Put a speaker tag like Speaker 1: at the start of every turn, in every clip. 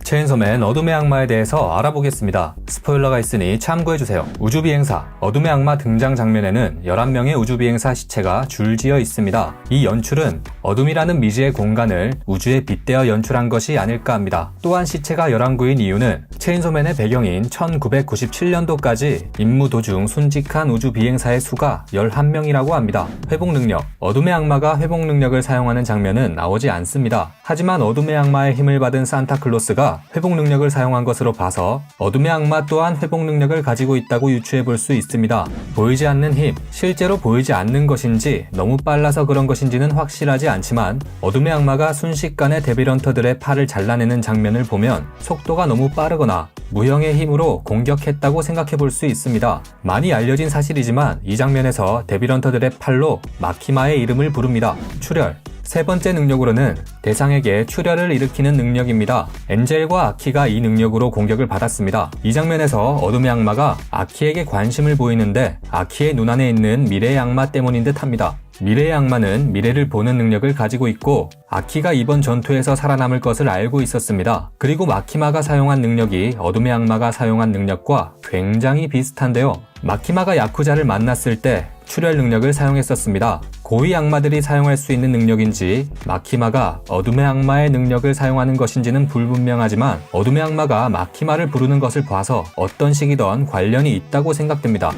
Speaker 1: 체인소맨 어둠의 악마에 대해서 알아보겠습니다. 스포일러가 있으니 참고해주세요. 우주비행사 어둠의 악마 등장 장면에는 11명의 우주비행사 시체가 줄지어 있습니다. 이 연출은 어둠이라는 미지의 공간을 우주에 빗대어 연출한 것이 아닐까 합니다. 또한 시체가 11구인 이유는 체인소맨의 배경인 1997년도까지 임무 도중 순직한 우주비행사의 수가 11명이라고 합니다. 회복 능력 어둠의 악마가 회복 능력을 사용하는 장면은 나오지 않습니다. 하지만 어둠의 악마의 힘을 받은 산타클로스가 회복 능력을 사용한 것으로 봐서 어둠의 악마 또한 회복 능력을 가지고 있다고 유추해 볼 수 있습니다. 보이지 않는 힘, 실제로 보이지 않는 것인지 너무 빨라서 그런 것인지는 확실하지 않지만 어둠의 악마가 순식간에 데빌헌터들의 팔을 잘라내는 장면을 보면 속도가 너무 빠르거나 무형의 힘으로 공격했다고 생각해 볼 수 있습니다. 많이 알려진 사실이지만 이 장면에서 데빌헌터들의 팔로 마키마의 이름을 부릅니다. 출혈 세 번째 능력으로는 대상에게 출혈을 일으키는 능력입니다. 엔젤과 아키가 이 능력으로 공격을 받았습니다. 이 장면에서 어둠의 악마가 아키에게 관심을 보이는데 아키의 눈 안에 있는 미래의 악마 때문인 듯 합니다. 미래의 악마는 미래를 보는 능력을 가지고 있고 아키가 이번 전투에서 살아남을 것을 알고 있었습니다. 그리고 마키마가 사용한 능력이 어둠의 악마가 사용한 능력과 굉장히 비슷한데요. 마키마가 야쿠자를 만났을 때 출혈 능력을 사용했었습니다. 고위 악마들이 사용할 수 있는 능력인지 마키마가 어둠의 악마의 능력을 사용하는 것인지는 불분명하지만 어둠의 악마가 마키마를 부르는 것을 봐서 어떤 식이든 관련이 있다고 생각됩니다.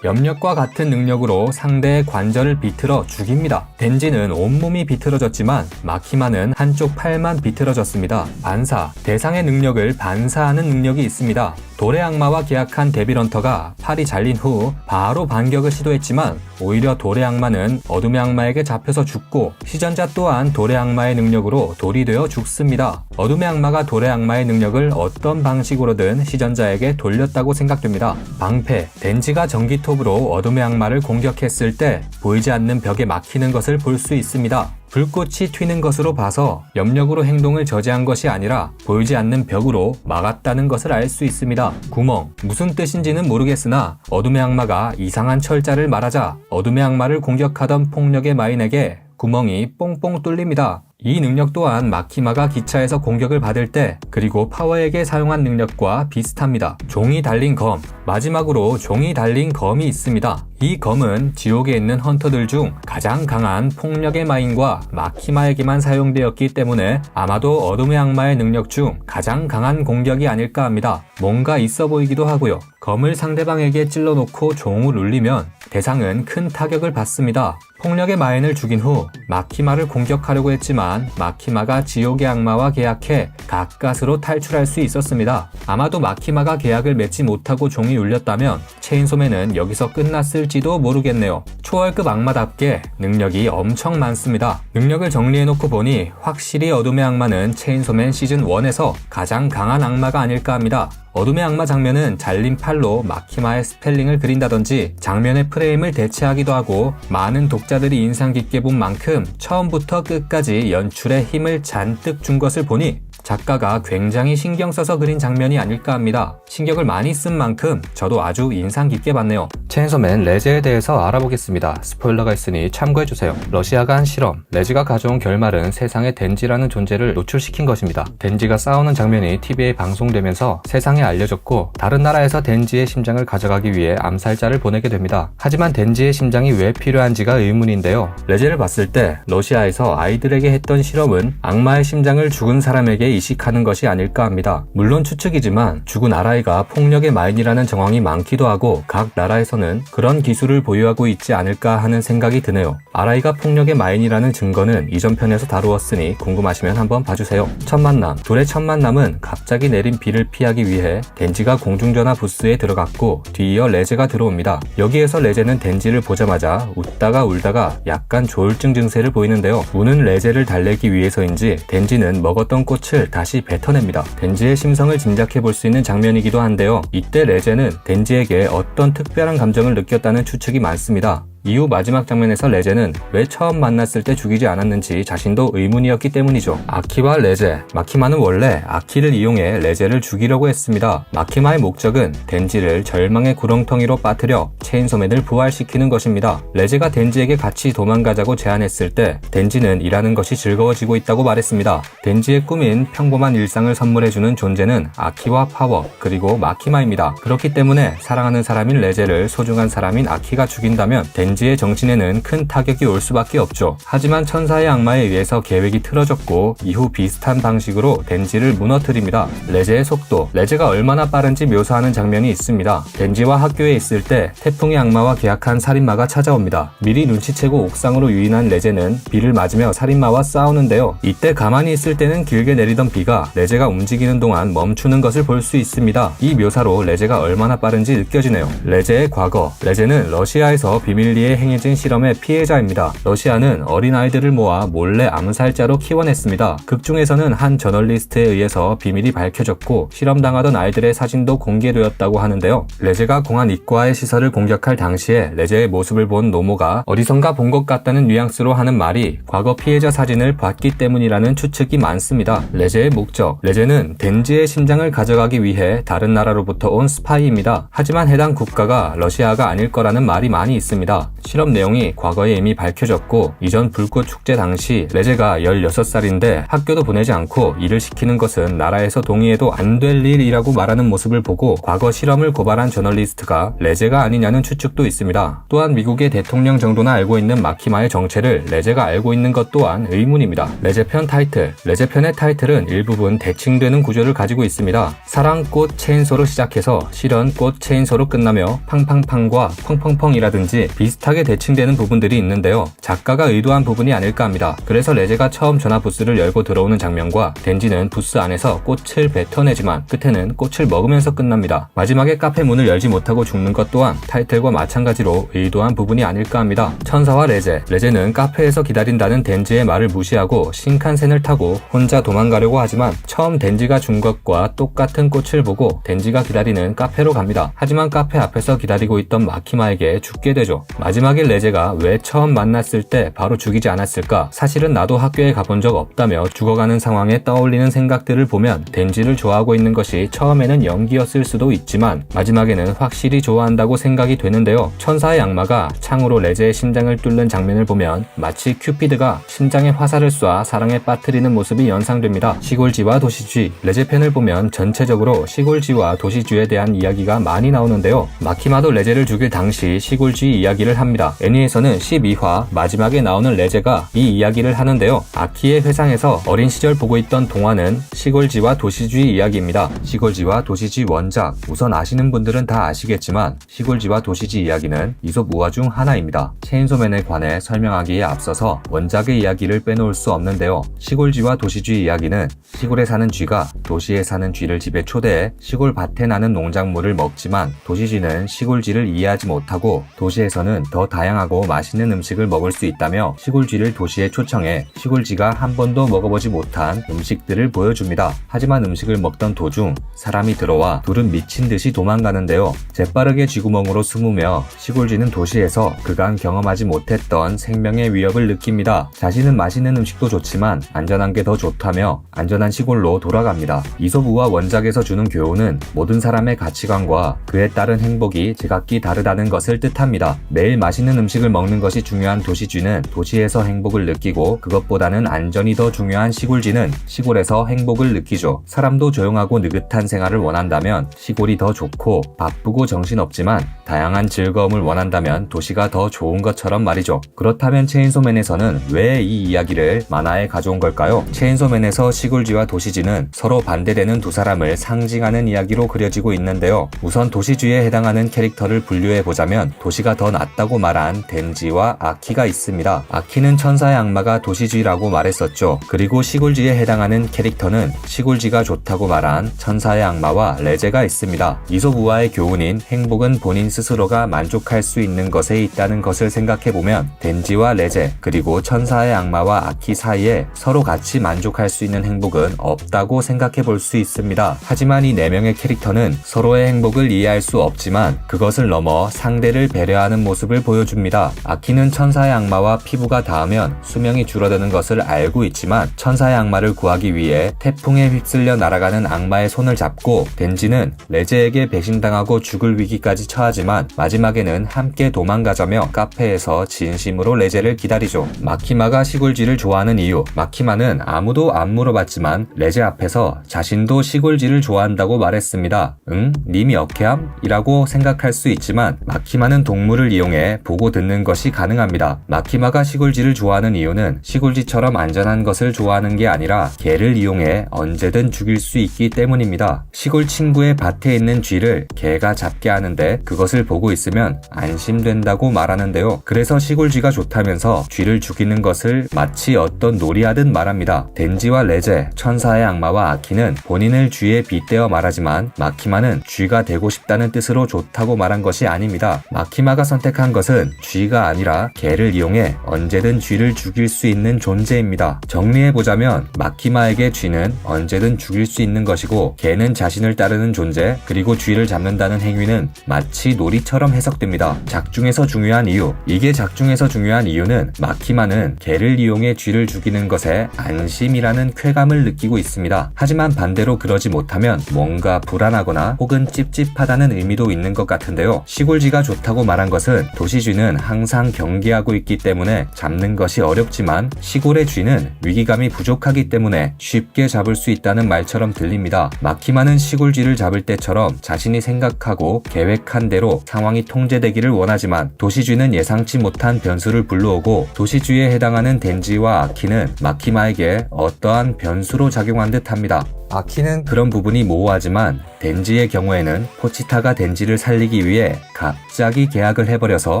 Speaker 1: 염력과 같은 능력으로 상대의 관절을 비틀어 죽입니다. 덴지는 온몸이 비틀어졌지만 마키마는 한쪽 팔만 비틀어졌습니다. 반사, 대상의 능력을 반사하는 능력이 있습니다. 돌의 악마와 계약한 데빌헌터가 팔이 잘린 후 바로 반격을 시도했지만 오히려 돌의 악마는 어둠의 악마에게 잡혀서 죽고 시전자 또한 돌의 악마의 능력으로 돌이 되어 죽습니다. 어둠의 악마가 돌의 악마의 능력을 어떤 방식으로든 시전자에게 돌렸다고 생각됩니다. 방패, 덴지가 전기톱으로 어둠의 악마를 공격했을 때 보이지 않는 벽에 막히는 것을 볼 수 있습니다. 불꽃이 튀는 것으로 봐서 염력으로 행동을 저지한 것이 아니라 보이지 않는 벽으로 막았다는 것을 알 수 있습니다. 구멍, 무슨 뜻인지는 모르겠으나 어둠의 악마가 이상한 철자를 말하자 어둠의 악마를 공격하던 폭력의 마인에게 구멍이 뽕뽕 뚫립니다. 이 능력 또한 마키마가 기차에서 공격을 받을 때 그리고 파워에게 사용한 능력과 비슷합니다. 종이 달린 검, 마지막으로 종이 달린 검이 있습니다. 이 검은 지옥에 있는 헌터들 중 가장 강한 폭력의 마인과 마키마에게만 사용되었기 때문에 아마도 어둠의 악마의 능력 중 가장 강한 공격이 아닐까 합니다. 뭔가 있어 보이기도 하고요. 검을 상대방에게 찔러놓고 종을 울리면 대상은 큰 타격을 받습니다. 폭력의 마인을 죽인 후 마키마를 공격하려고 했지만 마키마가 지옥의 악마와 계약해 가까스로 탈출할 수 있었습니다. 아마도 마키마가 계약을 맺지 못하고 종이 울렸다면 체인소맨은 여기서 끝났을지도 모르겠네요. 초월급 악마답게 능력이 엄청 많습니다. 능력을 정리해놓고 보니 확실히 어둠의 악마는 체인소맨 시즌1에서 가장 강한 악마가 아닐까 합니다. 어둠의 악마 장면은 잘린 팔로 마키마의 스펠링을 그린다든지 장면의 프레임을 대체하기도 하고 많은 독자들이 인상 깊게 본 만큼 처음부터 끝까지 연출에 힘을 잔뜩 준 것을 보니 작가가 굉장히 신경 써서 그린 장면이 아닐까 합니다. 신경을 많이 쓴 만큼 저도 아주 인상 깊게 봤네요. 체인소맨 레제에 대해서 알아보겠습니다. 스포일러가 있으니 참고해주세요. 러시아가 한 실험, 레지가 가져온 결말은 세상에 덴지라는 존재를 노출시킨 것입니다. 덴지가 싸우는 장면이 TV에 방송되면서 세상에 알려졌고 다른 나라에서 덴지의 심장을 가져가기 위해 암살자를 보내게 됩니다. 하지만 덴지의 심장이 왜 필요한지가 의문인데요. 레제를 봤을 때 러시아에서 아이들에게 했던 실험은 악마의 심장을 죽은 사람에게 이식하는 것이 아닐까 합니다. 물론 추측이지만 죽은 아라이가 폭력의 마인이라는 정황이 많기도 하고 각 나라에서는 그런 기술을 보유하고 있지 않을까 하는 생각이 드네요. 아라이가 폭력의 마인이라는 증거는 이전 편에서 다루었으니 궁금하시면 한번 봐주세요. 첫 만남, 둘의 첫 만남은 갑자기 내린 비를 피하기 위해 덴지가 공중전화 부스에 들어갔고 뒤이어 레제가 들어옵니다. 여기에서 레제는 덴지를 보자마자 웃다가 울다가 약간 조울증 증세를 보이는데요. 우는 레제를 달래기 위해서인지 덴지는 먹었던 꽃을 다시 뱉어냅니다. 덴지의 심성을 짐작해 볼 수 있는 장면이기도 한데요. 이때 레제는 덴지에게 어떤 특별한 감정을 느꼈다는 추측이 많습니다. 이후 마지막 장면에서 레제는 왜 처음 만났을 때 죽이지 않았는지 자신도 의문이었기 때문이죠. 아키와 레제, 마키마는 원래 아키를 이용해 레제를 죽이려고 했습니다. 마키마의 목적은 덴지를 절망의 구렁텅이로 빠뜨려 체인소맨을 부활시키는 것입니다. 레제가 덴지에게 같이 도망가자고 제안했을 때 덴지는 일하는 것이 즐거워지고 있다고 말했습니다. 덴지의 꿈인 평범한 일상을 선물해주는 존재는 아키와 파워, 그리고 마키마입니다. 그렇기 때문에 사랑하는 사람인 레제를 소중한 사람인 아키가 죽인다면 덴지의 정신에는 큰 타격이 올 수밖에 없죠. 하지만 천사의 악마에 의해서 계획이 틀어졌고 이후 비슷한 방식으로 덴지를 무너뜨립니다. 레제의 속도, 레제가 얼마나 빠른지 묘사하는 장면이 있습니다. 덴지와 학교에 있을 때 태풍의 악마와 계약한 살인마가 찾아옵니다. 미리 눈치채고 옥상으로 유인한 레제는 비를 맞으며 살인마와 싸우는데요. 이때 가만히 있을 때는 길게 내리던 비가 레제가 움직이는 동안 멈추는 것을 볼 수 있습니다. 이 묘사로 레제가 얼마나 빠른지 느껴지네요. 레제의 과거, 레제는 러시아에서 비밀리에 행해진 실험의 피해자입니다. 러시아는 어린아이들을 모아 몰래 암살자로 키워냈습니다. 극 중에서는 한 저널리스트에 의해서 비밀이 밝혀졌고 실험당하던 아이들의 사진도 공개되었다고 하는데요. 레제가 공안 이과의 시설을 공격할 당시에 레제의 모습을 본 노모가 어디선가 본 것 같다는 뉘앙스로 하는 말이 과거 피해자 사진을 봤기 때문이라는 추측이 많습니다. 레제의 목적, 레제는 덴지의 심장을 가져가기 위해 다른 나라로부터 온 스파이입니다. 하지만 해당 국가가 러시아가 아닐 거라는 말이 많이 있습니다. 실험 내용이 과거에 이미 밝혀졌고 이전 불꽃 축제 당시 레제가 16살인데 학교도 보내지 않고 일을 시키는 것은 나라에서 동의해도 안 될 일이라고 말하는 모습을 보고 과거 실험을 고발한 저널리스트가 레제가 아니냐는 추측도 있습니다. 또한 미국의 대통령 정도나 알고 있는 마키마의 정체를 레제가 알고 있는 것 또한 의문입니다. 레제편 타이틀, 레제편의 타이틀은 일부분 대칭되는 구조를 가지고 있습니다. 사랑꽃 체인소로 시작해서 실연꽃 체인소로 끝나며 팡팡팡과 펑펑펑이라든지 비슷하게 대칭되는 부분들이 있는데요. 작가가 의도한 부분이 아닐까 합니다. 그래서 레제가 처음 전화 부스를 열고 들어오는 장면과 덴지는 부스 안에서 꽃을 뱉어내지만 끝에는 꽃을 먹으면서 끝납니다. 마지막에 카페 문을 열지 못하고 죽는 것 또한 타이틀과 마찬가지로 의도한 부분이 아닐까 합니다. 천사와 레제, 레제는 카페에서 기다린다는 덴지의 말을 무시하고 신칸센을 타고 혼자 도망가려고 하지만 처음 덴지가 준 것과 똑같은 꽃을 보고 덴지가 기다리는 카페로 갑니다. 하지만 카페 앞에서 기다리고 있던 마키마에게 죽게 되죠. 마지막에 레제가 왜 처음 만났을 때 바로 죽이지 않았을까? 사실은 나도 학교에 가본 적 없다며 죽어가는 상황에 떠올리는 생각들을 보면 덴지를 좋아하고 있는 것이 처음에는 연기였을 수도 있지만 마지막에는 확실히 좋아한다고 생각이 되는데요. 천사의 악마가 창으로 레제의 심장을 뚫는 장면을 보면 마치 큐피드가 심장에 화살을 쏴 사랑에 빠뜨리는 모습이 연상됩니다. 시골쥐와 도시쥐, 레제편을 보면 전체적으로 시골쥐와 도시쥐에 대한 이야기가 많이 나오는데요. 마키마도 레제를 죽일 당시 시골쥐 이야기를 합니다. 애니에서는 12화 마지막에 나오는 레제가 이 이야기를 하는데요. 아키의 회상에서 어린 시절 보고 있던 동화는 시골쥐와 도시쥐 이야기입니다. 시골쥐와 도시쥐 원작, 우선 아시는 분들은 다 아시겠지만 시골쥐와 도시쥐 이야기는 이솝 우화 중 하나입니다. 체인소맨에 관해 설명하기에 앞서서 원작의 이야기를 빼놓을 수 없는데요. 시골쥐와 도시쥐 이야기는 시골에 사는 쥐가 도시에 사는 쥐를 집에 초대해 시골 밭에 나는 농작물을 먹지만 도시쥐는 시골쥐를 이해하지 못하고 도시에서는 더 다양하고 맛있는 음식을 먹을 수 있다며 시골쥐를 도시에 초청해 시골쥐가 한 번도 먹어보지 못한 음식들을 보여줍니다. 하지만 음식을 먹던 도중 사람이 들어와 둘은 미친 듯이 도망가는데요. 재빠르게 쥐구멍으로 숨으며 시골쥐는 도시에서 그간 경험하지 못했던 생명의 위협을 느낍니다. 자신은 맛있는 음식도 좋지만 안전한 게 더 좋다며 안전한 시골로 돌아갑니다. 이솝 우화 원작에서 주는 교훈은 모든 사람의 가치관과 그에 따른 행복이 제각기 다르다는 것을 뜻합니다. 매일 맛있는 음식을 먹는 것이 중요한 도시쥐는 도시에서 행복을 느끼고 그것보다는 안전이 더 중요한 시골쥐는 시골에서 행복을 느끼죠. 사람도 조용하고 느긋한 생활을 원한다면 시골이 더 좋고 바쁘고 정신없지만 다양한 즐거움을 원한다면 도시가 더 좋은 것처럼 말이죠. 그렇다면 체인소맨에서는 왜 이 이야기를 만화에 가져온 걸까요? 체인소맨에서 시골쥐와 도시쥐는 서로 반대되는 두 사람을 상징하는 이야기로 그려지고 있는데요. 우선 도시쥐에 해당하는 캐릭터를 분류해보자면 도시가 더 낫다고 말한 덴지와 아키가 있습니다. 아키는 천사의 악마가 도시쥐라고 말했었죠. 그리고 시골쥐에 해당하는 캐릭터는 시골쥐가 좋다고 말한 천사의 악마와 레제가 있습니다. 이솝 우화의 교훈인 행복은 본인 스스로가 만족할 수 있는 것에 있다는 것을 생각해보면 덴지와 레제 그리고 천사의 악마와 아키 사이에 서로 같이 만족할 수 있는 행복은 없다고 생각해볼 수 있습니다. 하지만 이 4명의 캐릭터는 서로의 행복을 이해할 수 없지만 그것을 넘어 상대를 배려하는 모습을
Speaker 2: 모습을 보여줍니다. 아키는 천사의 악마와 피부가 닿으면 수명이 줄어드는 것을 알고 있지만 천사의 악마를 구하기 위해 태풍에 휩쓸려 날아가는 악마의 손을 잡고 덴지는 레제에게 배신당하고 죽을 위기까지 처하지만 마지막에는 함께 도망가자며 카페에서 진심으로 레제를 기다리죠. 마키마가 시골쥐를 좋아하는 이유. 마키마는 아무도 안 물어봤지만 레제 앞에서 자신도 시골쥐를 좋아한다고 말했습니다. 응? 님이 역해함? 이라고 생각할 수 있지만 마키마는 동물을 이용해 보고 듣는 것이 가능합니다. 마키마가 시골쥐를 좋아하는 이유는 시골쥐처럼 안전한 것을 좋아하는 게 아니라 개를 이용해 언제든 죽일 수 있기 때문입니다. 시골 친구의 밭에 있는 쥐를 개가 잡게 하는데 그것을 보고 있으면 안심된다고 말하는데요. 그래서 시골쥐가 좋다면서 쥐를 죽이는 것을 마치 어떤 놀이하듯 말합니다. 덴지와 레제, 천사의 악마와 아키는 본인을 쥐에 빗대어 말하지만 마키마는 쥐가 되고 싶다는 뜻으로 좋다고 말한 것이 아닙니다. 마키마가 선택한 것은 쥐가 아니라 개를 이용해 언제든 쥐를 죽일 수 있는 존재입니다. 정리해보자면 마키마에게 쥐는 언제든 죽일 수 있는 것이고 개는 자신을 따르는 존재, 그리고 쥐를 잡는다는 행위는 마치 놀이처럼 해석됩니다. 작중에서 중요한 이유. 이게 작중에서 중요한 이유는 마키마는 개를 이용해 쥐를 죽이는 것에 안심이라는 쾌감을 느끼고 있습니다. 하지만 반대로 그러지 못하면 뭔가 불안하거나 혹은 찝찝하다는 의미도 있는 것 같은데요. 시골쥐가 좋다고 말한 것은 도시쥐는 항상 경계하고 있기 때문에 잡는 것이 어렵지만 시골의 쥐는 위기감이 부족하기 때문에 쉽게 잡을 수 있다는 말처럼 들립니다. 마키마는 시골쥐를 잡을 때처럼 자신이 생각하고 계획한 대로 상황이 통제되기를 원하지만 도시쥐는 예상치 못한 변수를 불러오고 도시쥐에 해당하는 덴지와 아키는 마키마에게 어떠한 변수로 작용한 듯합니다. 아키는 그런 부분이 모호하지만 덴지의 경우에는 포치타가 덴지를 살리기 위해 갑자기 계약을 해버려서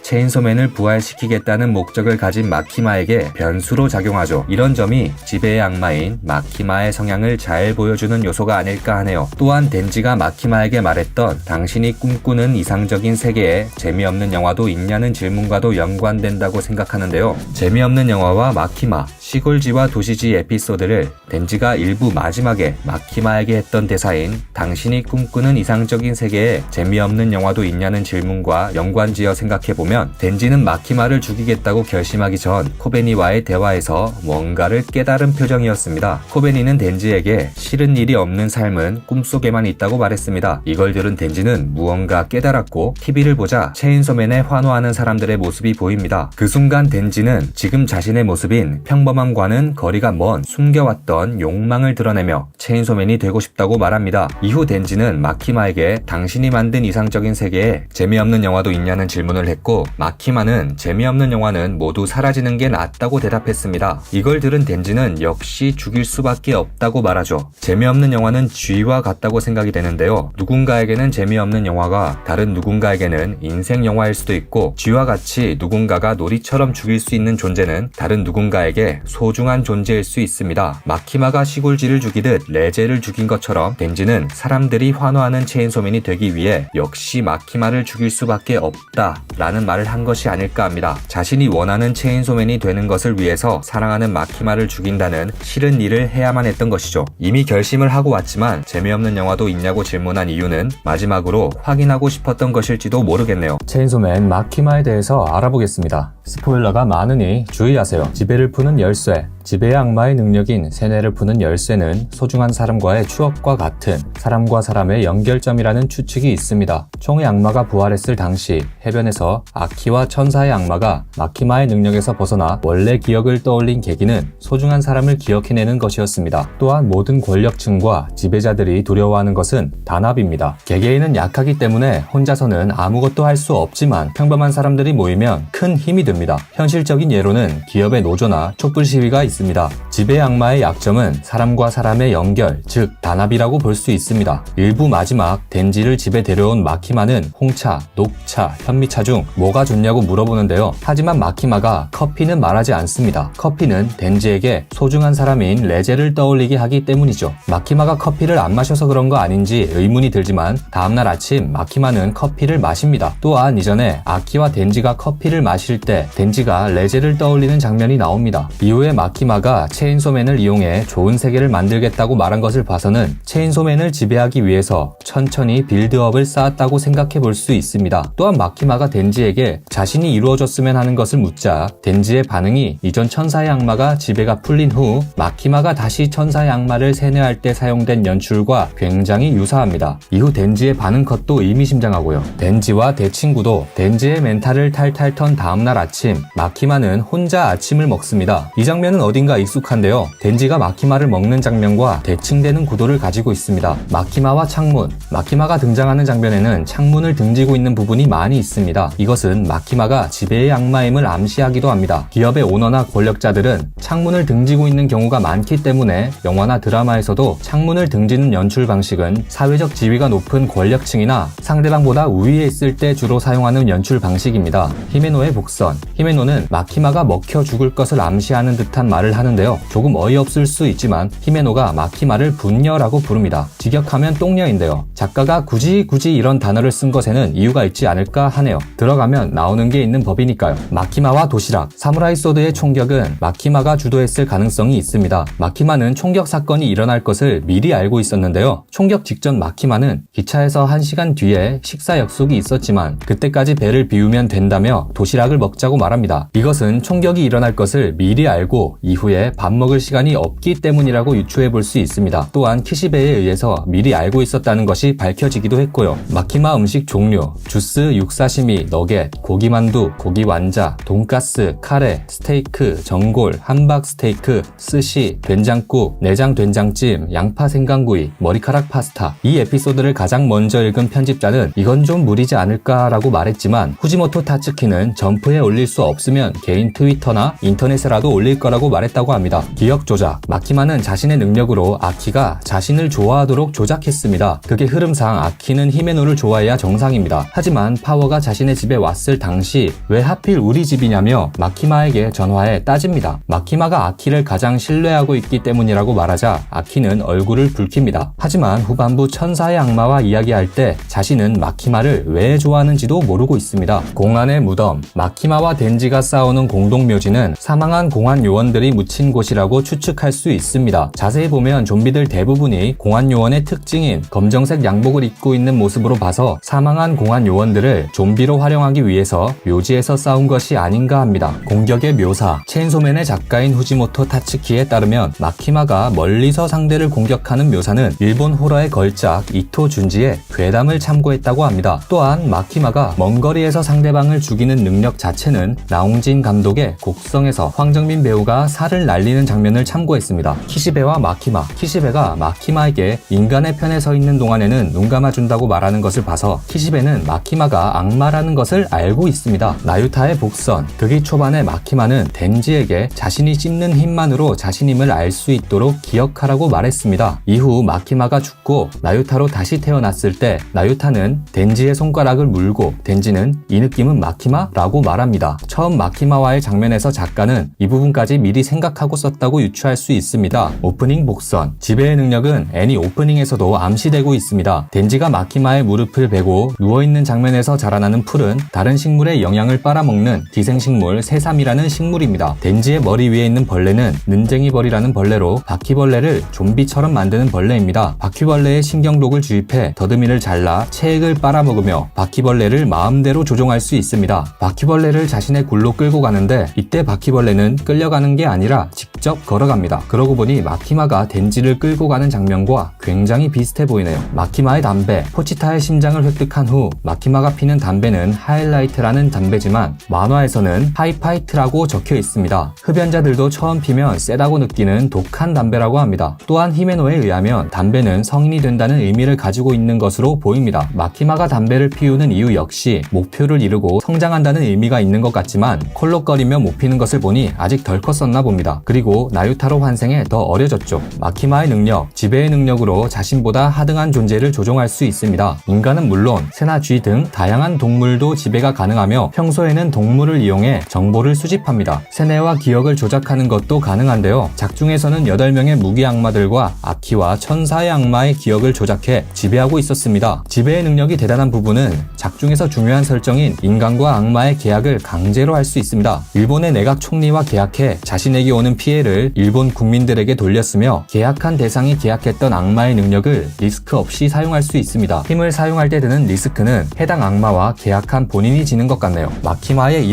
Speaker 2: 체인소맨을 부활시키겠다는 목적을 가진 마키마에게 변수로 작용하죠. 이런 점이 지배의 악마인 마키마의 성향을 잘 보여주는 요소가 아닐까 하네요. 또한 덴지가 마키마에게 말했던 당신이 꿈꾸는 이상적인 세계에 재미없는 영화도 있냐는 질문과도 연관된다고 생각하는데요. 재미없는 영화와 마키마, 시골쥐와 도시쥐 에피소드를 덴지가 일부 마지막에 마키마에게 했던 대사인 당신이 꿈꾸는 이상적인 세계에 재미없는 영화도 있냐는 질문과 연관지어 생각해보면 덴지는 마키마를 죽이겠다고 결심하기 전 코베니와의 대화에서 뭔가를 깨달은 표정이었습니다. 코베니는 덴지에게 싫은 일이 없는 삶은 꿈속에만 있다고 말했습니다. 이걸 들은 덴지는 무언가 깨달았고 TV를 보자 체인소맨에 환호하는 사람들의 모습이 보입니다. 그 순간 덴지는 지금 자신의 모습인 평범함과는 거리가 먼 숨겨왔던 욕망을 드러내며 체인소맨이 되고 싶다고 말합니다. 이후 덴지는 마키마에게 당신이 만든 이상적인 세계에 재미없는 영화도 있냐는 질문을 했고 마키마는 재미없는 영화는 모두 사라지는 게 낫다고 대답했습니다. 이걸 들은 덴지는 역시 죽일 수밖에 없다고 말하죠. 재미없는 영화는 쥐와 같다고 생각이 되는데요. 누군가에게는 재미없는 영화가 다른 누군가에게는 인생 영화일 수도 있고 쥐와 같이 누군가가 놀이처럼 죽일 수 있는 존재는 다른 누군가에게 소중한 존재일 수 있습니다. 마키마가 시골쥐를 죽이듯 레제를 죽인 것처럼 덴지는 사람들이 환호하는 체인소맨이 되기 위해 역시 마키마를 죽일 수밖에 없다 라는 말을 한 것이 아닐까 합니다. 자신이 원하는 체인소맨이 되는 것을 위해서 사랑하는 마키마를 죽인다는 싫은 일을 해야만 했던 것이죠. 이미 결심을 하고 왔지만 재미없는 영화도 있냐고 질문한 이유는 마지막으로 확인하고 싶었던 것일지도 모르겠네요.
Speaker 1: 체인소맨 마키마에 대해서 알아보겠습니다. 스포일러가 많으니 주의하세요. 지배를 푸는 열쇠. 지배의 악마의 능력인 세뇌를 푸는 열쇠는 소중한 사람과의 추억과 같은 사람과 사람의 연결점이라는 추측이 있습니다. 총의 악마가 부활했을 당시 해변에서 아키와 천사의 악마가 마키마의 능력에서 벗어나 원래 기억을 떠올린 계기는 소중한 사람을 기억해내는 것이었습니다. 또한 모든 권력층과 지배자들이 두려워하는 것은 단합입니다. 개개인은 약하기 때문에 혼자서는 아무것도 할 수 없지만 평범한 사람들이 모이면 큰 힘이 됩니다. 현실적인 예로는 기업의 노조나 촛불 시위가 있습니다. 지배의 악마의 약점은 사람과 사람의 연결, 즉 단합이라고 볼 수 있습니다. 일부 마지막 덴지를 집에 데려온 마키마는 홍차, 녹차, 현미차 중 뭐가 좋냐고 물어보는데요. 하지만 마키마가 커피는 말하지 않습니다. 커피는 덴지에게 소중한 사람인 레제를 떠올리게 하기 때문이죠. 마키마가 커피를 안 마셔서 그런 거 아닌지 의문이 들지만 다음날 아침 마키마는 커피를 마십니다. 또한 이전에 아키와 덴지가 커피를 마실 때 덴지가 레제를 떠올리는 장면이 나옵니다. 이후에 마키마 마키마가 체인소맨을 이용해 좋은 세계를 만들겠다고 말한 것을 봐서는 체인소맨을 지배하기 위해서 천천히 빌드업을 쌓았다고 생각해 볼 수 있습니다. 또한 마키마가 덴지에게 자신이 이루어졌으면 하는 것을 묻자 덴지의 반응이 이전 천사의 악마가 지배가 풀린 후 마키마가 다시 천사의 악마를 세뇌할 때 사용된 연출과 굉장히 유사합니다. 이후 덴지의 반응 컷도 의미심장하고요. 덴지와 대친구도 덴지의 멘탈을 탈탈 턴 다음날 아침 마키마는 혼자 아침을 먹습니다. 이 장면은 어딘가 익숙한데요. 덴지가 마키마를 먹는 장면과 대칭되는 구도를 가지고 있습니다. 마키마와 창문, 마키마가 등장하는 장면에는 창문을 등지고 있는 부분이 많이 있습니다. 이것은 마키마가 지배의 악마임을 암시하기도 합니다. 기업의 오너나 권력자들은 창문을 등지고 있는 경우가 많기 때문에 영화나 드라마에서도 창문을 등지는 연출 방식은 사회적 지위가 높은 권력층이나 상대방보다 우위에 있을 때 주로 사용하는 연출 방식입니다. 히메노의 복선, 히메노는 마키마가 먹혀 죽을 것을 암시하는 듯한 말을 하는데요. 조금 어이없을 수 있지만 히메노가 마키마를 분녀라고 부릅니다. 직역하면 똥녀인데요. 작가가 굳이 이런 단어를 쓴 것에는 이유가 있지 않을까 하네요. 들어가면 나오는 게 있는 법이니까요. 마키마와 도시락, 사무라이 소드의 총격은 마키마가 주도했을 가능성이 있습니다. 마키마는 총격 사건이 일어날 것을 미리 알고 있었는데요. 총격 직전 마키마는 기차에서 1시간 뒤에 식사 약속이 있었지만 그때까지 배를 비우면 된다며 도시락을 먹자고 말합니다. 이것은 총격이 일어날 것을 미리 알고 이후에 밥 먹을 시간이 없기 때문이라고 유추해 볼 수 있습니다. 또한 키시베에 의해서 미리 알고 있었다는 것이 밝혀지기도 했고요. 마키마 음식 종류, 주스, 육사시미, 너겟, 고기만두, 고기 완자, 돈가스, 카레, 스테이크, 전골, 함박 스테이크, 스시, 된장국, 내장 된장찜, 양파 생강구이, 머리카락 파스타. 이 에피소드를 가장 먼저 읽은 편집자는 이건 좀 무리지 않을까라고 말했지만 후지모토 타츠키는 점프에 올릴 수 없으면 개인 트위터나 인터넷에라도 올릴 거라고 말했다고 합니다. 기억 조작, 마키마는 자신의 능력으로 아키가 자신을 좋아하도록 조작했습니다. 그게 흐름상 아키는 히메노를 좋아해야 정상입니다. 하지만 파워가 자신의 집에 왔을 당시 왜 하필 우리 집이냐며 마키마에게 전화해 따집니다. 마키마가 아키를 가장 신뢰하고 있기 때문이라고 말하자 아키는 얼굴을 붉힙니다. 하지만 후반부 천사의 악마와 이야기할 때 자신은 마키마를 왜 좋아하는지도 모르고 있습니다. 공안의 무덤, 마키마와 덴지가 싸우는 공동묘지는 사망한 공안 요원들이 묻힌 곳이라고 추측할 수 있습니다. 자세히 보면 좀비들 대부분이 공안 요원의 특징인 검정색 양복을 입고 있는 모습으로 봐서 사망한 공안 요원들을 좀비로 활용하기 위해서 묘지에서 싸운 것이 아닌가 합니다. 공격의 묘사, 체인소맨의 작가인 후지모토 타츠키에 따르면 마키마가 멀리서 상대를 공격하는 묘사는 일본 호러의 걸작 이토 준지의 괴담을 참고했다고 합니다. 또한 마키마가 먼 거리에서 상대방을 죽이는 능력 자체는 나홍진 감독의 곡성에서 황정민 배우가 살을 날리는 장면을 참고했습니다. 키시베와 마키마, 키시베가 마키마에게 인간의 편에 서 있는 동안에는 눈 감아준다고 말하는 것을 봐서 키시베는 마키마가 악마라는 것을 알고 있습니다. 나유타의 복선, 극이 초반에 마키마는 덴지에게 자신이 씹는 힘만으로 자신임을 알 수 있도록 기억하라고 말했습니다. 이후 마키마가 죽고 나유타로 다시 태어났을 때 나유타는 덴지의 손가락을 물고 덴지는 이 느낌은 마키마라고 말합니다. 처음 마키마와의 장면에서 작가는 이 부분까지 미리 생각하고 썼다고 유추할 수 있습니다. 오프닝 복선, 지배의 능력은 애니 오프닝에서도 암시되고 있습니다. 덴지가 마키마의 무릎을 베고 누워있는 장면에서 자라나는 풀은 다른 식물의 영양을 빨아먹는 기생식물 새삼이라는 식물입니다. 덴지의 머리 위에 있는 벌레는 는쟁이벌이라는 벌레로 바퀴벌레를 좀비처럼 만드는 벌레입니다. 바퀴벌레에 신경독을 주입해 더듬이를 잘라 체액을 빨아먹으며 바퀴벌레를 마음대로 조종할 수 있습니다. 바퀴벌레를 자신의 굴로 끌고 가는데 이때 바퀴벌레는 끌려가는 게 아니라 직접 걸어갑니다. 그러고 보니 마키마가 덴지를 끌고 가는 장면과 굉장히 비슷해 보이네요. 마키마의 담배, 포치타의 심장을 획득한 후 마키마가 피는 담배는 하이라이트라는 담배지만 만화에서는 하이파이트라고 적혀 있습니다. 흡연자들도 처음 피면 세다고 느끼는 독한 담배라고 합니다. 또한 히메노에 의하면 담배는 성인이 된다는 의미를 가지고 있는 것으로 보입니다. 마키마가 담배를 피우는 이유 역시 목표를 이루고 성장한다는 의미가 있는 것 같지만 콜록거리며 못 피는 것을 보니 아직 덜 컸었나 봅니다. 그리고 나유타로 환생해 더 어려졌죠. 마키마의 능력, 지배의 능력으로 자신보다 하등한 존재를 조종할 수 있습니다. 인간은 물론 새나 쥐 등 다양한 동물도 지배가 가능하며 평소에는 동물을 이용해 정보를 수집합니다. 세뇌와 기억을 조작하는 것도 가능한데요. 작중에서는 8명의 무기 악마들과 아키와 천사의 악마의 기억을 조작해 지배하고 있었습니다. 지배의 능력이 대단한 부분은 작중에서 중요한 설정인 인간과 악마의 계약을 강제로 할 수 있습니다. 일본의 내각 총리와 계약해 자신 자신에게 오는 피해를 일본 국민들에게 돌렸으며 계약한 대상이 계약했던 악마의 능력을 리스크 없이 사용할 수 있습니다. 힘을 사용할 때 드는 리스크는 해당 악마와 계약한 본인이 지는 것 같네요. 마키마의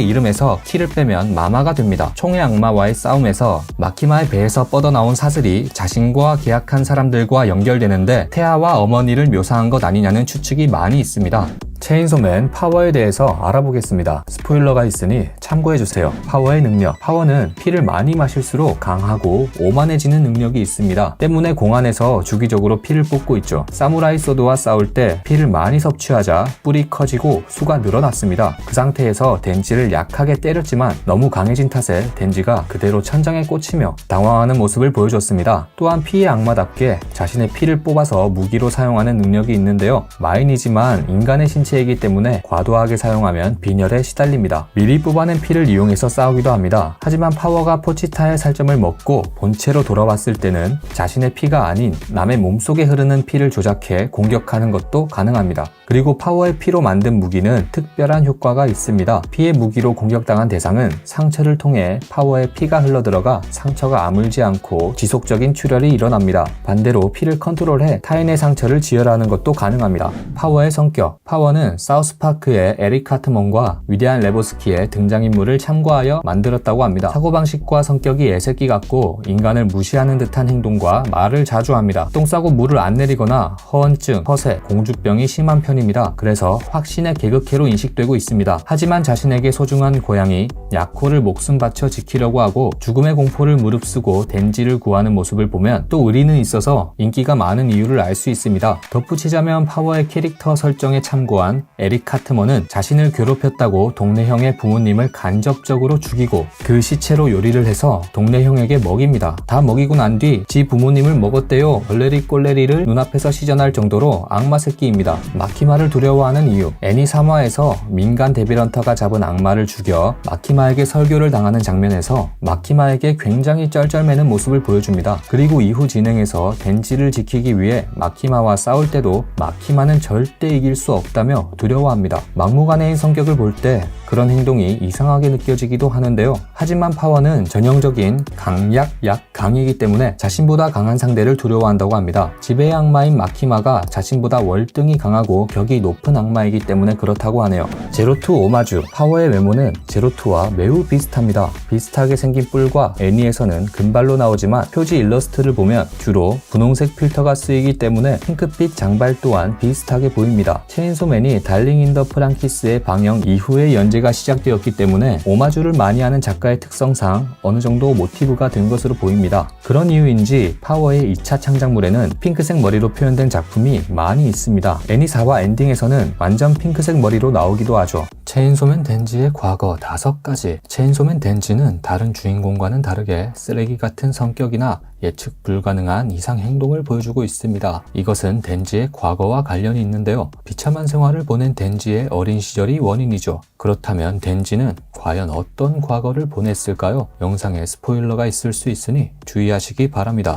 Speaker 1: 이름에서 키를 빼면 마마가 됩니다. 총의 악마와의 싸움에서 마키마의 배에서 뻗어나온 사슬이 자신과 계약한 사람들과 연결되는데 태아와 어머니를 묘사한 것 아니냐는 추측이 많이 있습니다. 체인소맨 파워에 대해서 알아보겠습니다. 스포일러가 있으니 참고해주세요. 파워의 능력. 파워는 피를 많이 마실수록 강하고 오만해지는 능력이 있습니다. 때문에 공안에서 주기적으로 피를 뽑고 있죠. 사무라이 소드와 싸울 때 피를 많이 섭취하자 뿔이 커지고 수가 늘어났습니다. 그 상태에서 덴지를 약하게 때렸지만 너무 강해진 탓에 덴지가 그대로 천장에 꽂히며 당황하는 모습을 보여줬습니다. 또한 피의 악마답게 자신의 피를 뽑아서 무기로 사용하는 능력이 있는데요. 마인이지만 인간의 신체이기 때문에 과도하게 사용하면 빈혈에 시달립니다. 미리 뽑아낸 피를 이용해서 싸우기도 합니다. 하지만 파워가 포치타의 살점을 먹고 본체로 돌아왔을 때는 자신의 피가 아닌 남의 몸속에 흐르는 피를 조작해 공격하는 것도 가능합니다. 그리고 파워의 피로 만든 무기는 특별한 효과가 있습니다. 피의 무기로 공격당한 대상은 상처를 통해 파워의 피가 흘러들어가 상처가 아물지 않고 지속적인 출혈이 일어납니다. 반대로 피를 컨트롤해 타인의 상처를 지혈하는 것도 가능합니다. 파워의 성격. 파워는 사우스파크의 에릭 카트먼과 위대한 레보스키의 등장인물을 참고하여 만들었다고 합니다. 사고방식과 성격이 애새끼 같고 인간을 무시하는 듯한 행동과 말을 자주 합니다. 똥 싸고 물을 안 내리거나 허언증, 허세, 공주병이 심한 편입니다. 그래서 확신의 개그캐로 인식되고 있습니다. 하지만 자신에게 소중한 고양이 야코를 목숨 바쳐 지키려고 하고 죽음의 공포를 무릅쓰고 덴지를 구하는 모습을 보면 또 의리는 있어서 인기가 많은 이유를 알 수 있습니다. 덧붙이자면 파워의 캐릭터 설정에 참고한 에릭 카트먼은 자신을 괴롭혔다고 동네 형의 부모님을 간접적으로 죽이고 그 시체로 요리를 해서 동네 형에게 먹입니다. 다 먹이고 난 뒤 지 부모님을 먹었대요 얼레리 꼴레리를 눈앞에서 시전할 정도로 악마 새끼입니다. 마키마를 두려워하는 이유. 애니 3화에서 민간 데빌런터가 잡은 악마를 죽여 마키마에게 설교를 당하는 장면에서 마키마에게 굉장히 쩔쩔매는 모습을 보여줍니다. 그리고 이후 진행에서 덴지를 지키기 위해 마키마와 싸울 때도 마키마는 절대 이길 수 없다며 두려워합니다. 막무가내인 성격을 볼 때 그런 행동이 이상하게 느껴지기도 하는데요. 하지만 파워는 전형적인 강약, 약, 강이기 때문에 자신보다 강한 상대를 두려워한다고 합니다. 지배의 악마인 마키마가 자신보다 월등히 강하고 격이 높은 악마이기 때문에 그렇다고 하네요. 제로투 오마주. 파워의 외모는 제로투와 매우 비슷합니다. 비슷하게 생긴 뿔과 애니에서는 금발로 나오지만 표지 일러스트를 보면 주로 분홍색 필터가 쓰이기 때문에 핑크빛 장발 또한 비슷하게 보입니다. 체인소맨이 달링 인 더 프랑키스의 방영 이후에 연재가 시작되었기 때문에 오마주를 많이 하는 작가의 특성상 어느 정도 모티브가 된 것으로 보입니다. 그런 이유인지 파워의 2차 창작물에는 핑크색 머리로 표현된 작품이 많이 있습니다. 애니 4화 엔딩에서는 완전 핑크색 머리로 나오기도 하죠. 체인소맨 덴지의 과거 5가지. 체인소맨 덴지는 다른 주인공과는 다르게 쓰레기 같은 성격이나 예측 불가능한 이상 행동을 보여주고 있습니다. 이것은 덴지의 과거와 관련이 있는데요. 비참한 생활을 보낸 덴지의 어린 시절이 원인이죠. 그렇다면 덴지는 과연 어떤 과거를 보냈을까요? 영상에 스포일러가 있을 수 있으니 주의하시기 바랍니다.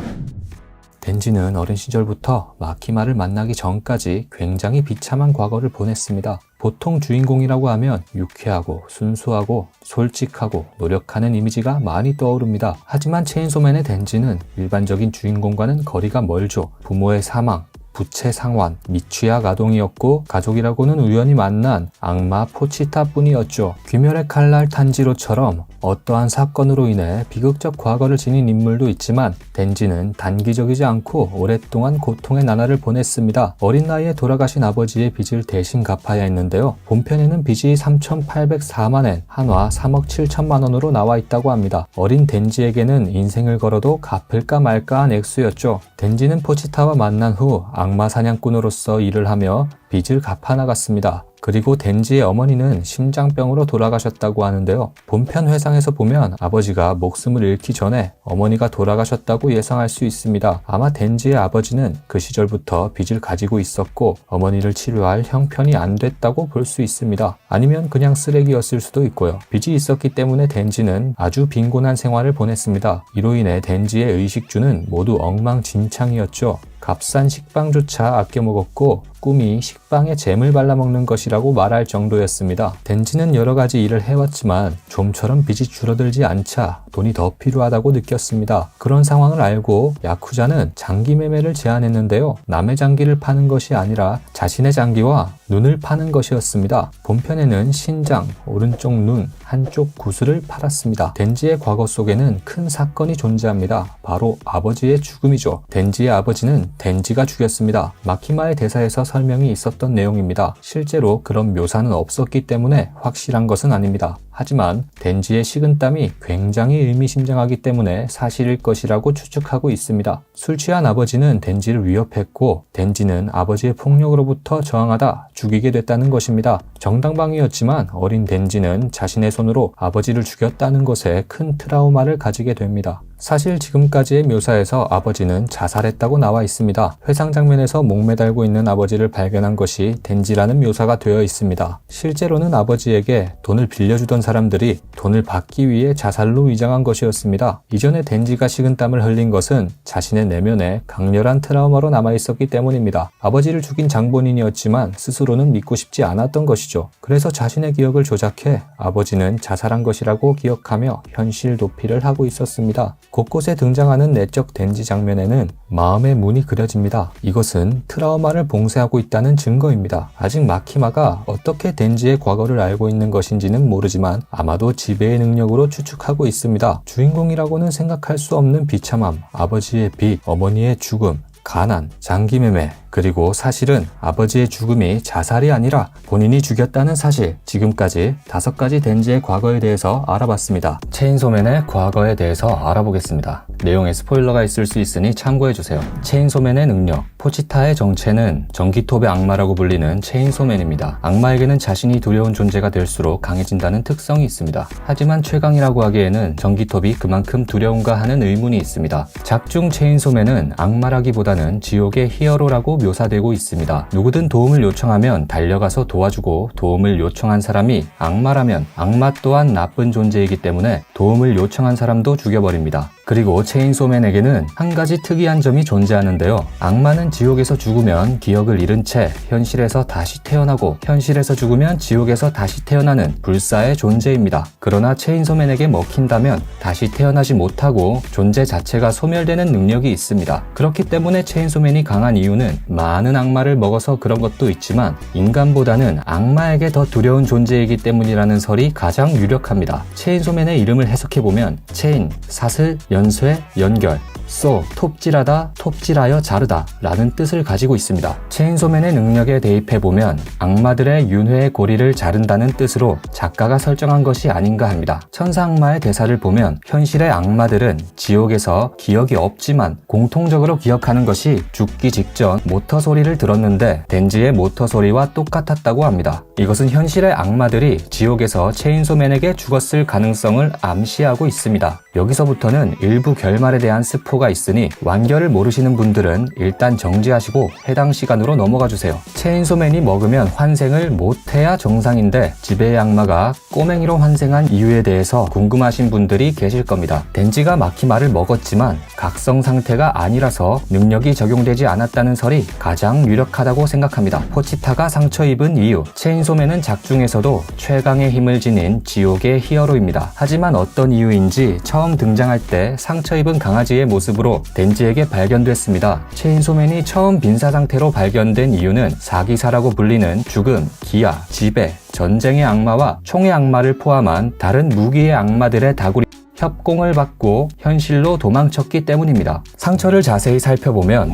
Speaker 1: 덴지는 어린 시절부터 마키마를 만나기 전까지 굉장히 비참한 과거를 보냈습니다. 보통 주인공이라고 하면 유쾌하고 순수하고 솔직하고 노력하는 이미지가 많이 떠오릅니다. 하지만 체인소맨의 덴지는 일반적인 주인공과는 거리가 멀죠. 부모의 사망, 부채 상환, 미취학 아동이었고 가족이라고는 우연히 만난 악마 포치타뿐이었죠. 귀멸의 칼날 탄지로처럼 어떠한 사건으로 인해 비극적 과거를 지닌 인물도 있지만 덴지는 단기적이지 않고 오랫동안 고통의 나날을 보냈습니다. 어린 나이에 돌아가신 아버지의 빚을 대신 갚아야 했는데요. 본편에는 빚이 3,804만엔, 한화 3억 7천만 원으로 나와 있다고 합니다. 어린 덴지에게는 인생을 걸어도 갚을까 말까한 액수였죠. 덴지는 포치타와 만난 후 악마 사냥꾼으로서 일을 하며 빚을 갚아나갔습니다. 그리고 덴지의 어머니는 심장병으로 돌아가셨다고 하는데요. 본편 회상에서 보면 아버지가 목숨을 잃기 전에 어머니가 돌아가셨다고 예상할 수 있습니다. 아마 덴지의 아버지는 그 시절부터 빚을 가지고 있었고 어머니를 치료할 형편이 안 됐다고 볼 수 있습니다. 아니면 그냥 쓰레기였을 수도 있고요. 빚이 있었기 때문에 덴지는 아주 빈곤한 생활을 보냈습니다. 이로 인해 덴지의 의식주는 모두 엉망진창이었죠. 값싼 식빵조차 아껴 먹었고 꿈이 식빵에 잼을 발라먹는 것이라고 말할 정도였습니다. 덴지는 여러 가지 일을 해왔지만 좀처럼 빚이 줄어들지 않자 돈이 더 필요하다고 느꼈습니다. 그런 상황을 알고 야쿠자는 장기 매매를 제안했는데요. 남의 장기를 파는 것이 아니라 자신의 장기와 눈을 파는 것이었습니다. 본편에는 신장, 오른쪽 눈, 한쪽 구슬을 팔았습니다. 덴지의 과거 속에는 큰 사건이 존재합니다. 바로 아버지의 죽음이죠. 덴지의 아버지는 덴지가 죽였습니다. 마키마의 대사에서 설명이 있었던 내용입니다. 실제로 그런 묘사는 없었기 때문에 확실한 것은 아닙니다. 하지만 덴지의 식은땀이 굉장히 의미심장하기 때문에 사실일 것이라고 추측하고 있습니다. 술 취한 아버지는 덴지를 위협했고 덴지는 아버지의 폭력으로부터 저항하다 죽이게 됐다는 것입니다. 정당방위였지만 어린 덴지는 자신의 손으로 아버지를 죽였다는 것에 큰 트라우마를 가지게 됩니다. 사실 지금까지의 묘사에서 아버지는 자살했다고 나와 있습니다. 회상 장면에서 목매달고 있는 아버지를 발견한 것이 덴지라는 묘사가 되어 있습니다. 실제로는 아버지에게 돈을 빌려주던 사람들이 돈을 받기 위해 자살로 위장한 것이었습니다. 이전에 덴지가 식은땀을 흘린 것은 자신의 내면에 강렬한 트라우마로 남아있었기 때문입니다. 아버지를 죽인 장본인이었지만 스스로는 믿고 싶지 않았던 것이죠. 그래서 자신의 기억을 조작해 아버지는 자살한 것이라고 기억하며 현실 도피를 하고 있었습니다. 곳곳에 등장하는 내적 덴지 장면에는 마음의 문이 그려집니다. 이것은 트라우마를 봉쇄하고 있다는 증거입니다. 아직 마키마가 어떻게 덴지의 과거를 알고 있는 것인지는 모르지만 아마도 지배의 능력으로 추측하고 있습니다. 주인공이라고는 생각할 수 없는 비참함, 아버지의 빚, 어머니의 죽음, 가난, 장기매매, 그리고 사실은 아버지의 죽음이 자살이 아니라 본인이 죽였다는 사실. 지금까지 5가지 덴지의 과거에 대해서 알아봤습니다. 체인소맨의 과거에 대해서 알아보겠습니다. 내용에 스포일러가 있을 수 있으니 참고해주세요. 체인소맨의 능력. 포치타의 정체는 전기톱의 악마라고 불리는 체인소맨입니다. 악마에게는 자신이 두려운 존재가 될수록 강해진다는 특성이 있습니다. 하지만 최강이라고 하기에는 전기톱이 그만큼 두려운가 하는 의문이 있습니다. 작중 체인소맨은 악마라기보다는 지옥의 히어로라고 묘사되고 있습니다. 누구든 도움을 요청하면 달려가서 도와주고 도움을 요청한 사람이 악마라면 악마 또한 나쁜 존재이기 때문에 도움을 요청한 사람도 죽여버립니다. 그리고 체인소맨에게는 한 가지 특이한 점이 존재하는데요. 악마는 지옥에서 죽으면 기억을 잃은 채 현실에서 다시 태어나고 현실에서 죽으면 지옥에서 다시 태어나는 불사의 존재입니다. 그러나 체인소맨에게 먹힌다면 다시 태어나지 못하고 존재 자체가 소멸되는 능력이 있습니다. 그렇기 때문에 체인소맨이 강한 이유는 많은 악마를 먹어서 그런 것도 있지만 인간보다는 악마에게 더 두려운 존재이기 때문이라는 설이 가장 유력합니다. 체인소맨의 이름을 해석해보면 체인, 사슬, 연쇄, 연결, 쏘, 톱질하다, 톱질하여 자르다 라는 뜻을 가지고 있습니다. 체인소맨의 능력에 대입해보면 악마들의 윤회의 고리를 자른다는 뜻으로 작가가 설정한 것이 아닌가 합니다. 천사악마의 대사를 보면 현실의 악마들은 지옥에서 기억이 없지만 공통적으로 기억하는 것이 죽기 직전 모터 소리를 들었는데 덴지의 모터 소리와 똑같았다고 합니다. 이것은 현실의 악마들이 지옥에서 체인소맨에게 죽었을 가능성을 암시하고 있습니다. 여기서부터는 일부 결말에 대한 스포가 있으니 완결을 모르시는 분들은 일단 정지하시고 해당 시간으로 넘어가 주세요. 체인소맨이 먹으면 환생을 못해야 정상인데 지배의 악마가 꼬맹이로 환생한 이유에 대해서 궁금하신 분들이 계실 겁니다. 덴지가 마키마를 먹었지만 각성 상태가 아니라서 능력이 적용되지 않았다는 설이 가장 유력하다고 생각합니다. 포치타가 상처 입은 이유. 체인소맨은 작중에서도 최강의 힘을 지닌 지옥의 히어로입니다. 하지만 어떤 이유인지 처음 등장할 때 상처 입은 강아지의 모습으로 덴지에게 발견됐습니다. 체인소맨이 처음 빈사 상태로 발견된 이유는 사기사라고 불리는 죽음, 기아, 지배, 전쟁의 악마와 총의 악마를 포함한 다른 무기의 악마들의 다구리 협공을 받고 현실로 도망쳤기 때문입니다. 상처를 자세히 살펴보면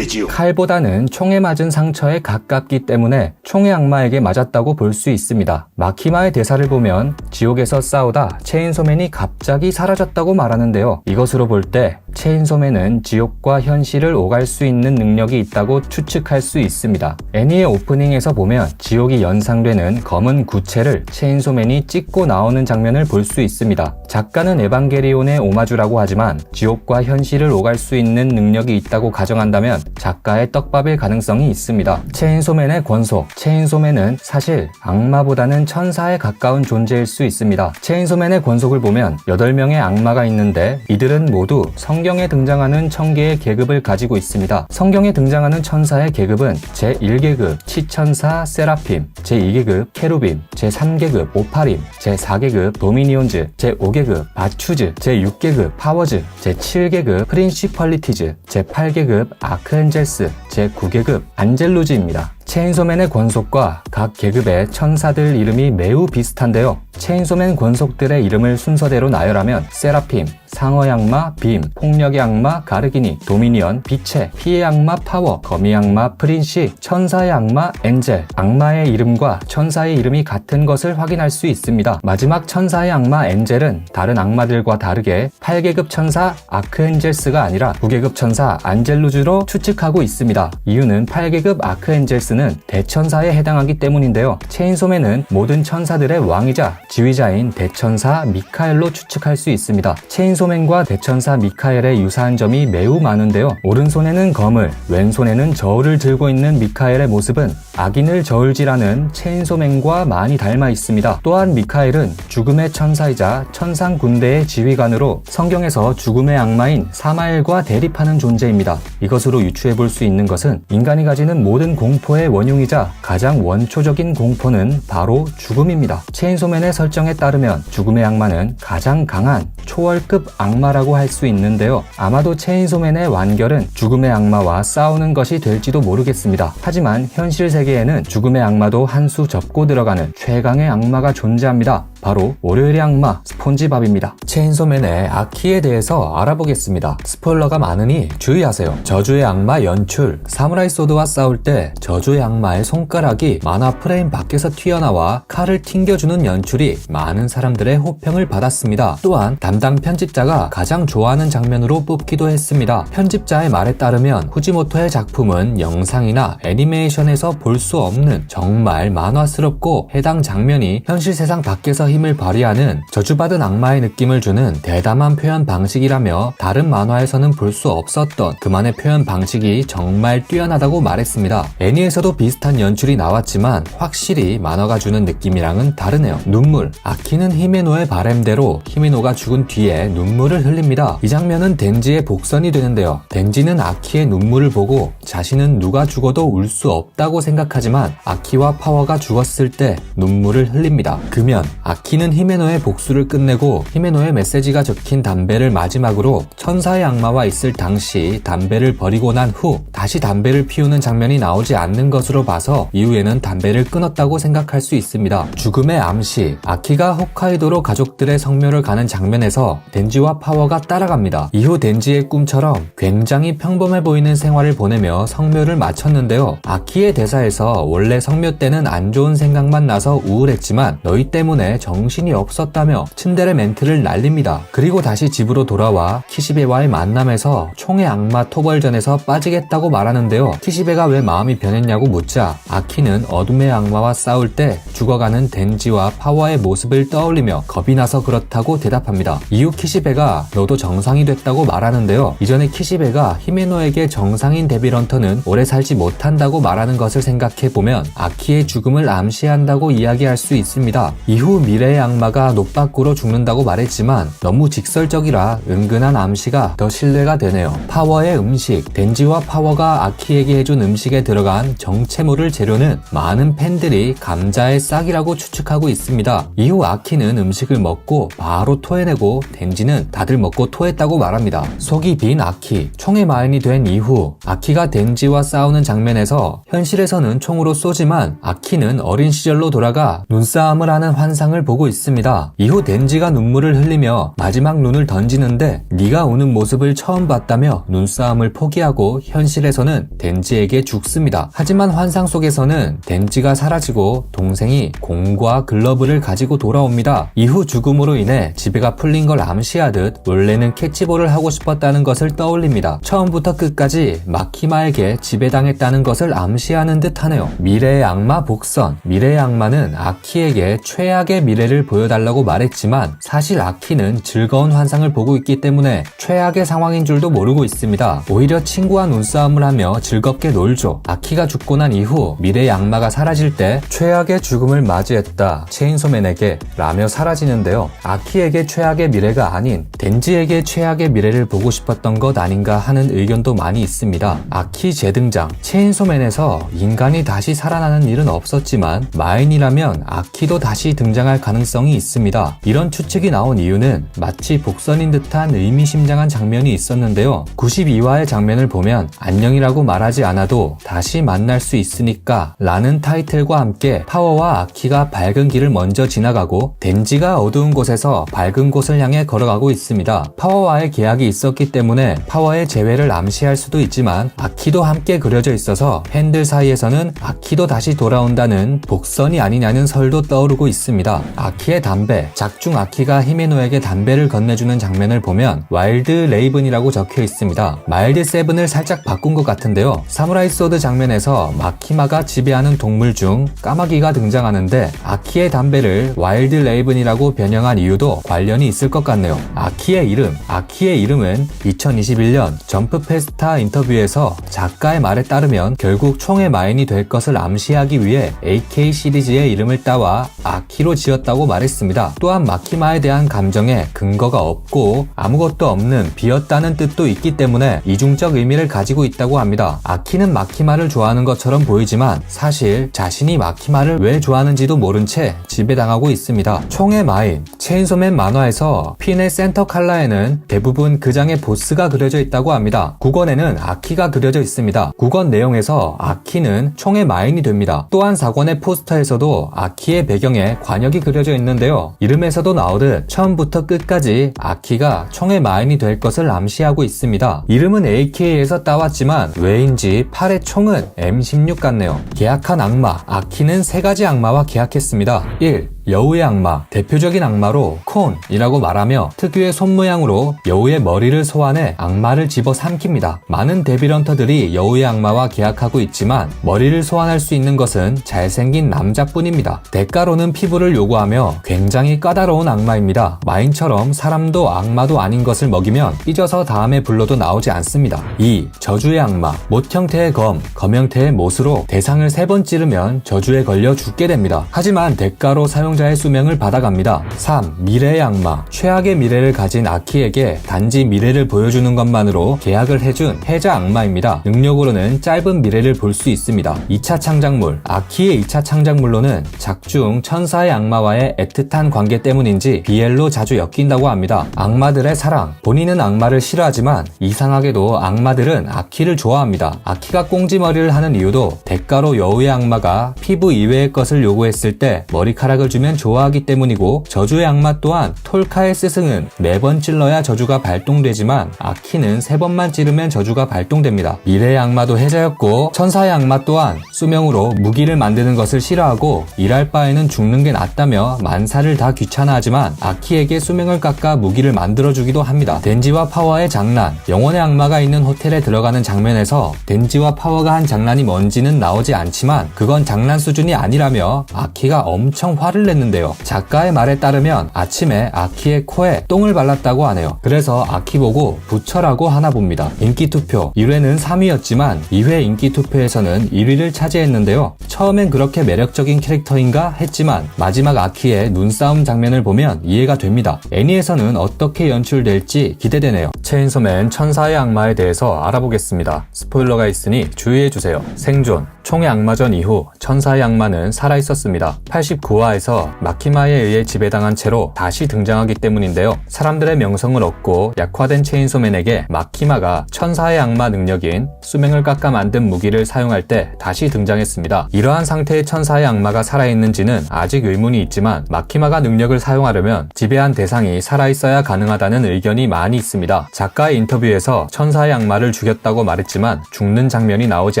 Speaker 1: 칼보다는 총에 맞은 상처에 가깝기 때문에 총의 악마에게 맞았다고 볼 수 있습니다. 마키마의 대사를 보면 지옥에서 싸우다 체인소맨이 갑자기 사라졌다고 말하는데요. 이것으로 볼 때 체인소맨은 지옥과 현실을 오갈 수 있는 능력이 있다고 추측할 수 있습니다. 애니의 오프닝에서 보면 지옥이 연상되는 검은 구체를 체인소맨이 찍고 나오는 장면을 볼 수 있습니다. 작가는 에반게리온의 오마주라고 하지만 지옥과 현실을 오갈 수 있는 능력이 있다고 가정한다면 작가의 떡밥일 가능성이 있습니다. 체인소맨의 권속. 체인소맨은 사실 악마보다는 천사에 가까운 존재일 수 있습니다. 체인소맨의 권속을 보면 8명의 악마가 있는데 이들은 모두 성 성경에 등장하는 천개의 계급을 가지고 있습니다. 성경에 등장하는 천사의 계급은 제1계급 치천사 세라핌, 제2계급 케루빔, 제3계급 오파림, 제4계급 도미니온즈, 제5계급 바추즈, 제6계급 파워즈, 제7계급 프린시펄리티즈, 제8계급 아크엔젤스, 제9계급 안젤루즈입니다. 체인소맨의 권속과 각 계급의 천사들 이름이 매우 비슷한데요. 체인소맨 권속들의 이름을 순서대로 나열하면 세라핌, 상어의 악마, 빔, 폭력의 악마, 가르기니, 도미니언, 빛의, 피의 악마, 파워, 거미의 악마, 프린시, 천사의 악마, 엔젤, 악마의 이름과 천사의 이름이 같은 것을 확인할 수 있습니다. 마지막 천사의 악마 엔젤은 다른 악마들과 다르게 8계급 천사 아크엔젤스가 아니라 9계급 천사 안젤루즈로 추측하고 있습니다. 이유는 8계급 아크엔젤스는 대천사에 해당하기 때문인데요. 체인소맨은 모든 천사들의 왕이자 지휘자인 대천사 미카엘로 추측할 수 있습니다. 체인소맨과 대천사 미카엘의 유사한 점이 매우 많은데요. 오른손에는 검을, 왼손에는 저울을 들고 있는 미카엘의 모습은 악인을 저울질하는 체인소맨과 많이 닮아 있습니다. 또한 미카엘은 죽음의 천사이자 천상 군대의 지휘관으로 성경에서 죽음의 악마인 사마엘과 대립하는 존재입니다. 이것으로 유추해 볼 수 있는 것은 인간이 가지는 모든 공포의 원흉이자 가장 원초적인 공포는 바로 죽음입니다. 체인소맨의 설정에 따르면 죽음의 악마는 가장 강한 초월급 악마라고 할 수 있는데요. 아마도 체인소맨의 완결은 죽음의 악마와 싸우는 것이 될지도 모르겠습니다. 하지만 현실 세계에는 죽음의 악마도 한 수 접고 들어가는 최강의 악마가 존재합니다. 바로 월요일의 악마 스폰지밥입니다. 체인소맨의 아키에 대해서 알아보겠습니다. 스포일러가 많으니 주의하세요. 저주의 악마 연출, 사무라이 소드와 싸울 때 저주의 악마의 손가락이 만화 프레임 밖에서 튀어나와 칼을 튕겨주는 연출이 많은 사람들의 호평을 받았습니다. 또한 담당 편집자가 가장 좋아하는 장면으로 뽑기도 했습니다. 편집자의 말에 따르면 후지모토의 작품은 영상이나 애니메이션에서 볼 수 없는 정말 만화스럽고 해당 장면이 현실 세상 밖에서 힘을 발휘하는 저주받은 악마의 느낌을 주는 대담한 표현 방식이라며 다른 만화에서는 볼 수 없었던 그만의 표현 방식이 정말 뛰어나다고 말했습니다. 애니에서도 비슷한 연출이 나왔지만 확실히 만화가 주는 느낌이랑은 다르네요. 눈물, 아키는 히메노의 바램대로 히메노가 죽은 뒤에 눈물을 흘립니다. 이 장면은 덴지의 복선이 되는데요. 덴지는 아키의 눈물을 보고 자신은 누가 죽어도 울 수 없다고 생각하지만 아키와 파워가 죽었을 때 눈물을 흘립니다. 그면 아키는 히메노의 복수를 끝내고 히메노의 메시지가 적힌 담배를 마지막으로 천사의 악마와 있을 당시 담배를 버리고 난 후 다시 담배를 피우는 장면이 나오지 않는 것으로 봐서 이후에는 담배를 끊었다고 생각할 수 있습니다. 죽음의 암시, 아키가 홋카이도로 가족들의 성묘를 가는 장면에서 덴지와 파워가 따라갑니다. 이후 덴지의 꿈처럼 굉장히 평범해 보이는 생활을 보내며 성묘를 마쳤는데요. 아키의 대사에서 원래 성묘 때는 안 좋은 생각만 나서 우울했지만 너희 때문에 정신이 없었다며 츤데레 멘트를 날립니다. 그리고 다시 집으로 돌아와 키시베와의 만남에서 총의 악마 토벌전에서 빠지겠다고 말하는데요. 키시베가 왜 마음이 변했냐고 묻자 아키는 어둠의 악마와 싸울 때 죽어가는 덴지와 파워의 모습을 떠올리며 겁이 나서 그렇다고 대답합니다. 이후 키시베가 너도 정상이 됐다고 말하는데요. 이전에 키시베가 히메노에게 정상인 데빌런터는 오래 살지 못한다고 말하는 것을 생각해보면 아키의 죽음을 암시한다고 이야기할 수 있습니다. 이후 미래의 악마가 노 밖으로 죽는다고 말했지만 너무 직설적이라 은근한 암시가 더 신뢰가 되네요. 파워의 음식, 덴지와 파워가 아키에게 해준 음식에 들어간 정체모를 재료는 많은 팬들이 감자의 싹이라고 추측하고 있습니다. 이후 아키는 음식을 먹고 바로 토해내고 덴지는 다들 먹고 토했다고 말합니다. 속이 빈 아키, 총의 마인이 된 이후 아키가 덴지와 싸우는 장면에서 현실에서는 총으로 쏘지만 아키는 어린 시절로 돌아가 눈싸움을 하는 환상을 보고 있습니다. 이후 덴지가 눈물을 흘리며 마지막 눈을 던지는데 네가 우는 모습을 처음 봤다며 눈싸움을 포기하고 현실에서는 덴지에게 죽습니다. 하지만 환상 속에서는 덴지가 사라지고 동생이 공과 글러브를 가지고 돌아옵니다. 이후 죽음으로 인해 지배가 풀린 걸 암시하듯 원래는 캐치볼을 하고 싶었다는 것을 떠올립니다. 처음부터 끝까지 마키마에게 지배당했다는 것을 암시하는 듯 하네요. 미래의 악마 복선, 미래의 악마는 아키에게 최악의 미래 미래를 보여달라고 말했지만 사실 아키는 즐거운 환상을 보고 있기 때문에 최악의 상황인 줄도 모르고 있습니다. 오히려 친구와 눈싸움을 하며 즐겁게 놀죠. 아키가 죽고 난 이후 미래의 악마가 사라질 때 최악의 죽음을 맞이했다 체인소맨에게 라며 사라지는데요. 아키에게 최악의 미래가 아닌 덴지에게 최악의 미래를 보고 싶었던 것 아닌가 하는 의견도 많이 있습니다. 아키 재등장, 체인소맨에서 인간이 다시 살아나는 일은 없었지만 마인이라면 아키도 다시 등장할 가능성이 있습니다. 이런 추측이 나온 이유는 마치 복선인 듯한 의미심장한 장면이 있었는데요. 92화의 장면을 보면 안녕이라고 말하지 않아도 다시 만날 수 있으니까 라는 타이틀과 함께 파워와 아키가 밝은 길을 먼저 지나가고 덴지가 어두운 곳에서 밝은 곳을 향해 걸어가고 있습니다. 파워와의 계약이 있었기 때문에 파워의 재회를 암시할 수도 있지만 아키도 함께 그려져 있어서 팬들 사이에서는 아키도 다시 돌아온다는 복선이 아니냐는 설도 떠오르고 있습니다. 아키의 담배, 작중 아키가 히메노에게 담배를 건네주는 장면을 보면 와일드 레이븐이라고 적혀 있습니다. 마일드 세븐을 살짝 바꾼 것 같은데요. 사무라이 소드 장면에서 마키마가 지배하는 동물 중 까마귀가 등장하는데 아키의 담배를 와일드 레이븐이라고 변형한 이유도 관련이 있을 것 같네요. 아키의 이름은 2021년 점프 페스타 인터뷰에서 작가의 말에 따르면 결국 총의 마인이 될 것을 암시하기 위해 AK 시리즈의 이름을 따와 아키로 지었다고 말했습니다. 또한 마키마에 대한 감정에 근거가 없고 아무것도 없는 비었다는 뜻도 있기 때문에 이중적 의미를 가지고 있다고 합니다. 아키는 마키마를 좋아하는 것처럼 보이지만 사실 자신이 마키마를 왜 좋아하는지도 모른 채 지배당하고 있습니다. 총의 마인, 체인소맨 만화에서 핀의 센터 칼라에는 대부분 그 장의 보스가 그려져 있다고 합니다. 9권에는 아키가 그려져 있습니다. 9권 내용에서 아키는 총의 마인이 됩니다. 또한 4권의 포스터에서도 아키의 배경에 관역이 그려져 있는데요. 이름에서도 나오듯 처음부터 끝까지 아키가 총의 마인이 될 것을 암시하고 있습니다. 이름은 AK에서 따왔지만 왜인지 팔의 총은 M16 같네요. 계약한 악마, 아키는 3가지 악마와 계약했습니다. 1. 여우의 악마, 대표적인 악마로 콘이라고 말하며 특유의 손 모양으로 여우의 머리를 소환해 악마를 집어삼킵니다. 많은 데빌런터들이 여우의 악마와 계약하고 있지만 머리를 소환할 수 있는 것은 잘생긴 남자뿐입니다. 대가로는 피부를 요구하며 굉장히 까다로운 악마입니다. 마인처럼 사람도 악마도 아닌 것을 먹이면 삐져서 다음에 불러도 나오지 않습니다. 2. 저주의 악마, 못 형태의 검 형태의 못으로 대상을 3번 찌르면 저주에 걸려 죽게 됩니다. 하지만 대가로 사용자의 수명을 받아갑니다. 3. 미래의 악마, 최악의 미래를 가진 아키에게 단지 미래를 보여주는 것만으로 계약을 해준 패자 악마입니다. 능력으로는 짧은 미래를 볼 수 있습니다. 2차 창작물, 아키의 2차 창작물로는 작중 천사의 악마와의 애틋한 관계 때문인지 비엘로 자주 엮인다고 합니다. 악마들의 사랑, 본인은 악마를 싫어하지만 이상하게도 악마들은 아키를 좋아합니다. 아키가 꽁지머리를 하는 이유도 대가로 여우의 악마가 피부 이외의 것을 요구했을 때 머리카락을 주면 좋아하기 때문이고, 저주의 악마 또한 톨카의 스승은 매번 찔러야 저주가 발동되지만 아키는 3번만 찌르면 저주가 발동됩니다. 미래의 악마도 해자였고 천사의 악마 또한 수명으로 무기를 만드는 것을 싫어하고 일할 바에는 죽는 게 낫다며 만사를 다 귀찮아하지만 아키에게 수명을 깎아 무기를 만들어주기도 합니다. 덴지와 파워의 장난, 영혼의 악마가 있는 호텔에 들어가는 장면에서 덴지와 파워가 한 장난이 뭔지는 나오지 않지만 그건 장난 수준이 아니라며 아키가 엄청 화를 냈는데요. 작가의 말에 따르면 아침에 아키의 코에 똥을 발랐다고 하네요. 그래서 아키 보고 부처라고 하나 봅니다. 인기투표 1회는 3위였지만 2회 인기투표에서는 1위를 차지했는데요. 처음엔 그렇게 매력적인 캐릭터인가 했지만 마지막 아키의 눈싸움 장면을 보면 이해가 됩니다. 애니에서는 어떻게 연출될지 기대되네요. 체인소맨 천사의 악마에 대해서 알아보겠습니다. 스포일러가 있으니 주의해주세요. 생존, 총의 악마전 이후 천사의 악마는 살아있었습니다. 89화에서 마키마에 의해 지배당한 채로 다시 등장하기 때문인데요. 사람들의 명성을 얻고 약화된 체인소맨에게 마키마가 천사의 악마 능력인 수명을 깎아 만든 무기를 사용할 때 다시 등장했습니다. 이러한 상태의 천사의 악마가 살아있는지는 아직 의문이 있지만 마키마가 능력을 사용하려면 지배한 대상이 살아있어야 가능하다는 의견이 많이 있습니다. 작가의 인터뷰에서 천사의 악마를 죽였다고 말했지만 죽는 장면이 나오지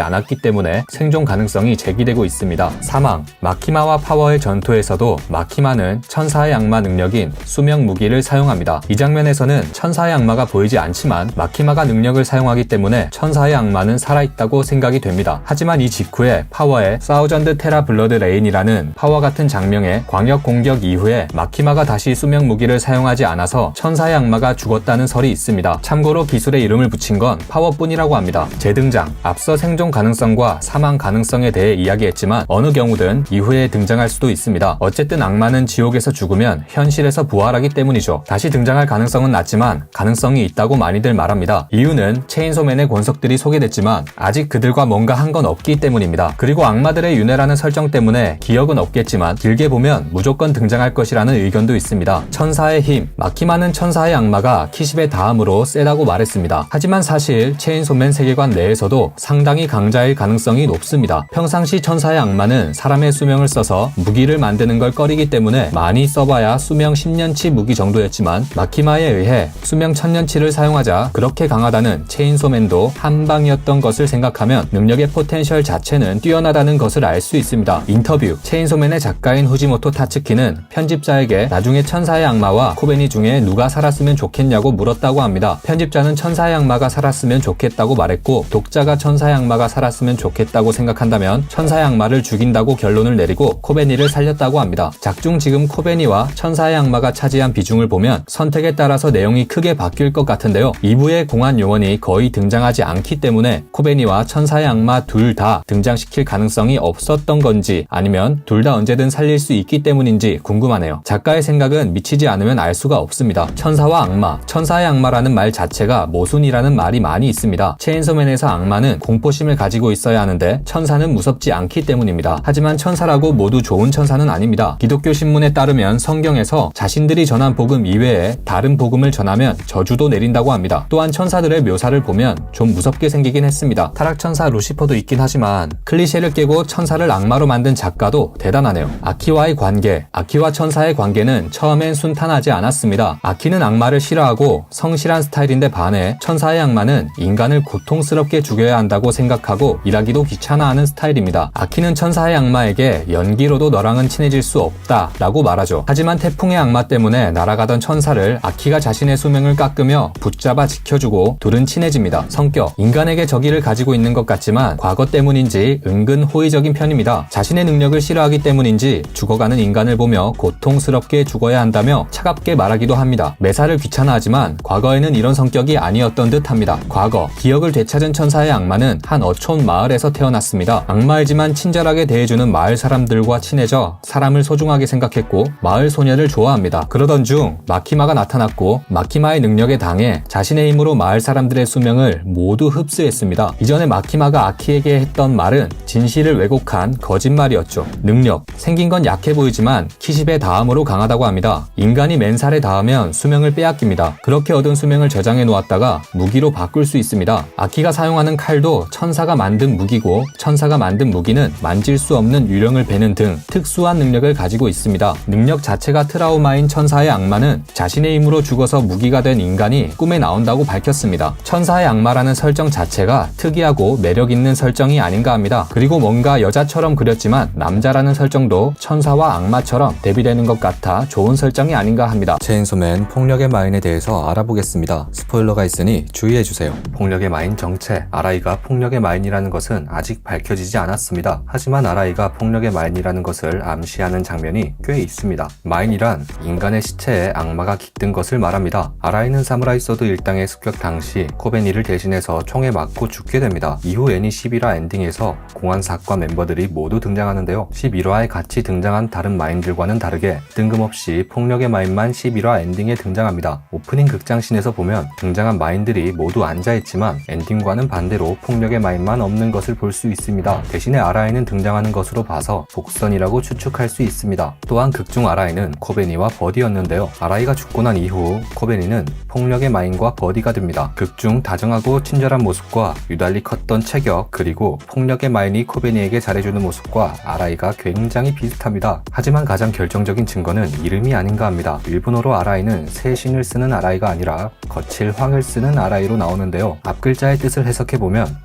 Speaker 1: 않았기 때문에 생존 생존 가능성이 제기되고 있습니다. 사망, 마키마와 파워의 전투에서도 마키마는 천사의 악마 능력인 수명 무기를 사용합니다. 이 장면에서는 천사의 악마가 보이지 않지만 마키마가 능력을 사용하기 때문에 천사의 악마는 살아있다고 생각이 됩니다. 하지만 이 직후에 파워의 사우전드 테라 블러드 레인이라는 파워 같은 장명의 광역 공격 이후에 마키마가 다시 수명 무기를 사용하지 않아서 천사의 악마가 죽었다는 설이 있습니다. 참고로 기술에 이름을 붙인 건 파워뿐이라고 합니다. 재등장, 앞서 생존 가능성과 사망 가능성에 대해 이야기했지만 어느 경우든 이후에 등장할 수도 있습니다. 어쨌든 악마는 지옥에서 죽으면 현실에서 부활하기 때문이죠. 다시 등장할 가능성은 낮지만 가능성이 있다고 많이들 말합니다. 이유는 체인소맨의 권속들이 소개됐지만 아직 그들과 뭔가 한 건 없기 때문입니다. 그리고 악마들의 윤회라는 설정 때문에 기억은 없겠지만 길게 보면 무조건 등장할 것이라는 의견도 있습니다. 천사의 힘, 마키마는 천사의 악마가 키십의 다음으로 세다고 말했습니다. 하지만 사실 체인소맨 세계관 내에서도 상당히 강자일 가능성이 높습니다. 평상시 천사의 악마는 사람의 수명을 써서 무기를 만드는 걸 꺼리기 때문에 많이 써봐야 수명 10년치 무기 정도였지만 마키마에 의해 수명 1000년치를 사용하자 그렇게 강하다는 체인소맨도 한방이었던 것을 생각하면 능력의 포텐셜 자체는 뛰어나다는 것을 알 수 있습니다. 인터뷰, 체인소맨의 작가인 후지모토 타츠키는 편집자에게 나중에 천사의 악마와 코베니 중에 누가 살았으면 좋겠냐고 물었다고 합니다. 편집자는 천사의 악마가 살았으면 좋겠다고 말했고 독자가 천사의 악마가 살았으면 좋겠다고 생각한다면 천사의 악마를 죽인다고 결론을 내리고 코베니를 살렸다고 합니다. 작중 지금 코베니와 천사의 악마가 차지한 비중을 보면 선택에 따라서 내용이 크게 바뀔 것 같은데요. 2부의 공안 요원이 거의 등장하지 않기 때문에 코베니와 천사의 악마 둘 다 등장시킬 가능성이 없었던 건지 아니면 둘 다 언제든 살릴 수 있기 때문인지 궁금하네요. 작가의 생각은 미치지 않으면 알 수가 없습니다. 천사와 악마, 천사의 악마라는 말 자체가 모순이라는 말이 많이 있습니다. 체인소맨에서 악마는 공포심을 가지고 있어야 하는데 천사는 무섭지 않기 때문입니다. 하지만 천사라고 모두 좋은 천사는 아닙니다. 기독교 신문에 따르면 성경에서 자신들이 전한 복음 이외에 다른 복음을 전하면 저주도 내린다고 합니다. 또한 천사들의 묘사를 보면 좀 무섭게 생기긴 했습니다. 타락천사 루시퍼도 있긴 하지만 클리셰를 깨고 천사를 악마로 만든 작가도 대단하네요. 아키와의 관계, 아키와 천사의 관계는 처음엔 순탄하지 않았습니다. 아키는 악마를 싫어하고 성실한 스타일인데 반해 천사의 악마는 인간을 고통스럽게 죽여야 한다고 생각하고 일하기도 귀찮아하는 스타일입니다. 아키는 천사의 악마에게 연기로도 너랑은 친해질 수 없다 라고 말하죠. 하지만 태풍의 악마 때문에 날아가던 천사를 아키가 자신의 수명을 깎으며 붙잡아 지켜주고 둘은 친해집니다. 성격, 인간에게 적의를 가지고 있는 것 같지만 과거 때문인지 은근 호의적인 편입니다. 자신의 능력을 싫어하기 때문인지 죽어가는 인간을 보며 고통스럽게 죽어야 한다며 차갑게 말하기도 합니다. 매사를 귀찮아하지만 과거에는 이런 성격이 아니었던 듯 합니다. 과거, 기억을 되찾은 천사의 악마는 한 어촌 마을에서 태어났습니다. 악마이지만 친절하게 대해주는 마을 사람들과 친해져 사람을 소중하게 생각했고 마을 소녀를 좋아합니다. 그러던 중 마키마가 나타났고 마키마의 능력에 당해 자신의 힘으로 마을 사람들의 수명을 모두 흡수했습니다. 이전에 마키마가 아키에게 했던 말은 진실을 왜곡한 거짓말이었죠. 능력, 생긴 건 약해 보이지만 키십의 다음으로 강하다고 합니다. 인간이 맨살에 닿으면 수명을 빼앗깁니다. 그렇게 얻은 수명을 저장해 놓았다가 무기로 바꿀 수 있습니다. 아키가 사용하는 칼도 천사가 만든 무기고 천사가 만든 무기는 만질 수 없는 유령을 베는 등 특수한 능력을 가지고 있습니다. 능력 자체가 트라우마인 천사의 악마는 자신의 힘으로 죽어서 무기가 된 인간이 꿈에 나온다고 밝혔습니다. 천사의 악마라는 설정 자체가 특이하고 매력 있는 설정이 아닌가 합니다. 그리고 뭔가 여자처럼 그렸지만 남자라는 설정도 천사와 악마처럼 대비되는 것 같아 좋은 설정이 아닌가 합니다.
Speaker 3: 체인소맨 폭력의 마인에 대해서 알아보겠습니다. 스포일러가 있으니 주의해주세요. 폭력의 마인 정체, 아라이가 폭력의 마인이라는 것은 아직 밝혀지지 않았습니다. 하지만 아라이가 폭력의 마인이라는 것을 암시하는 장면이 꽤 있습니다. 마인이란 인간의 시체에 악마가 깃든 것을 말합니다. 아라이는 사무라이 소드 일당의 습격 당시 코베니를 대신해서 총에 맞고 죽게 됩니다. 이후 애니 11화 엔딩에서 공안사과 멤버들이 모두 등장하는데요. 11화에 같이 등장한 다른 마인들과는 다르게 뜬금없이 폭력의 마인만 11화 엔딩에 등장합니다. 오프닝 극장신에서 보면 등장한 마인들이 모두 앉아있지만 엔딩과는 반대로 폭력의 마인만 없는 것을 볼 수 있습니다. 대신에 아라이는 등장하는 것으로 봐서 복선이라고 추측할 수 있습니다. 또한 극중 아라이는 코베니와 버디였는데요. 아라이가 죽고 난 이후 코베니는 폭력의 마인과 버디가 됩니다. 극중 다정하고 친절한 모습과 유달리 컸던 체격 그리고 폭력의 마인이 코베니에게 잘해주는 모습과 아라이가 굉장히 비슷합니다. 하지만 가장 결정적인 증거는 이름이 아닌가 합니다. 일본어로 아라이는 새 신을 쓰는 아라이가 아니라 거칠 황을 쓰는 아라이로 나오는데요. 앞글자의 뜻을 해석해보면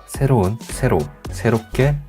Speaker 3: 새로운,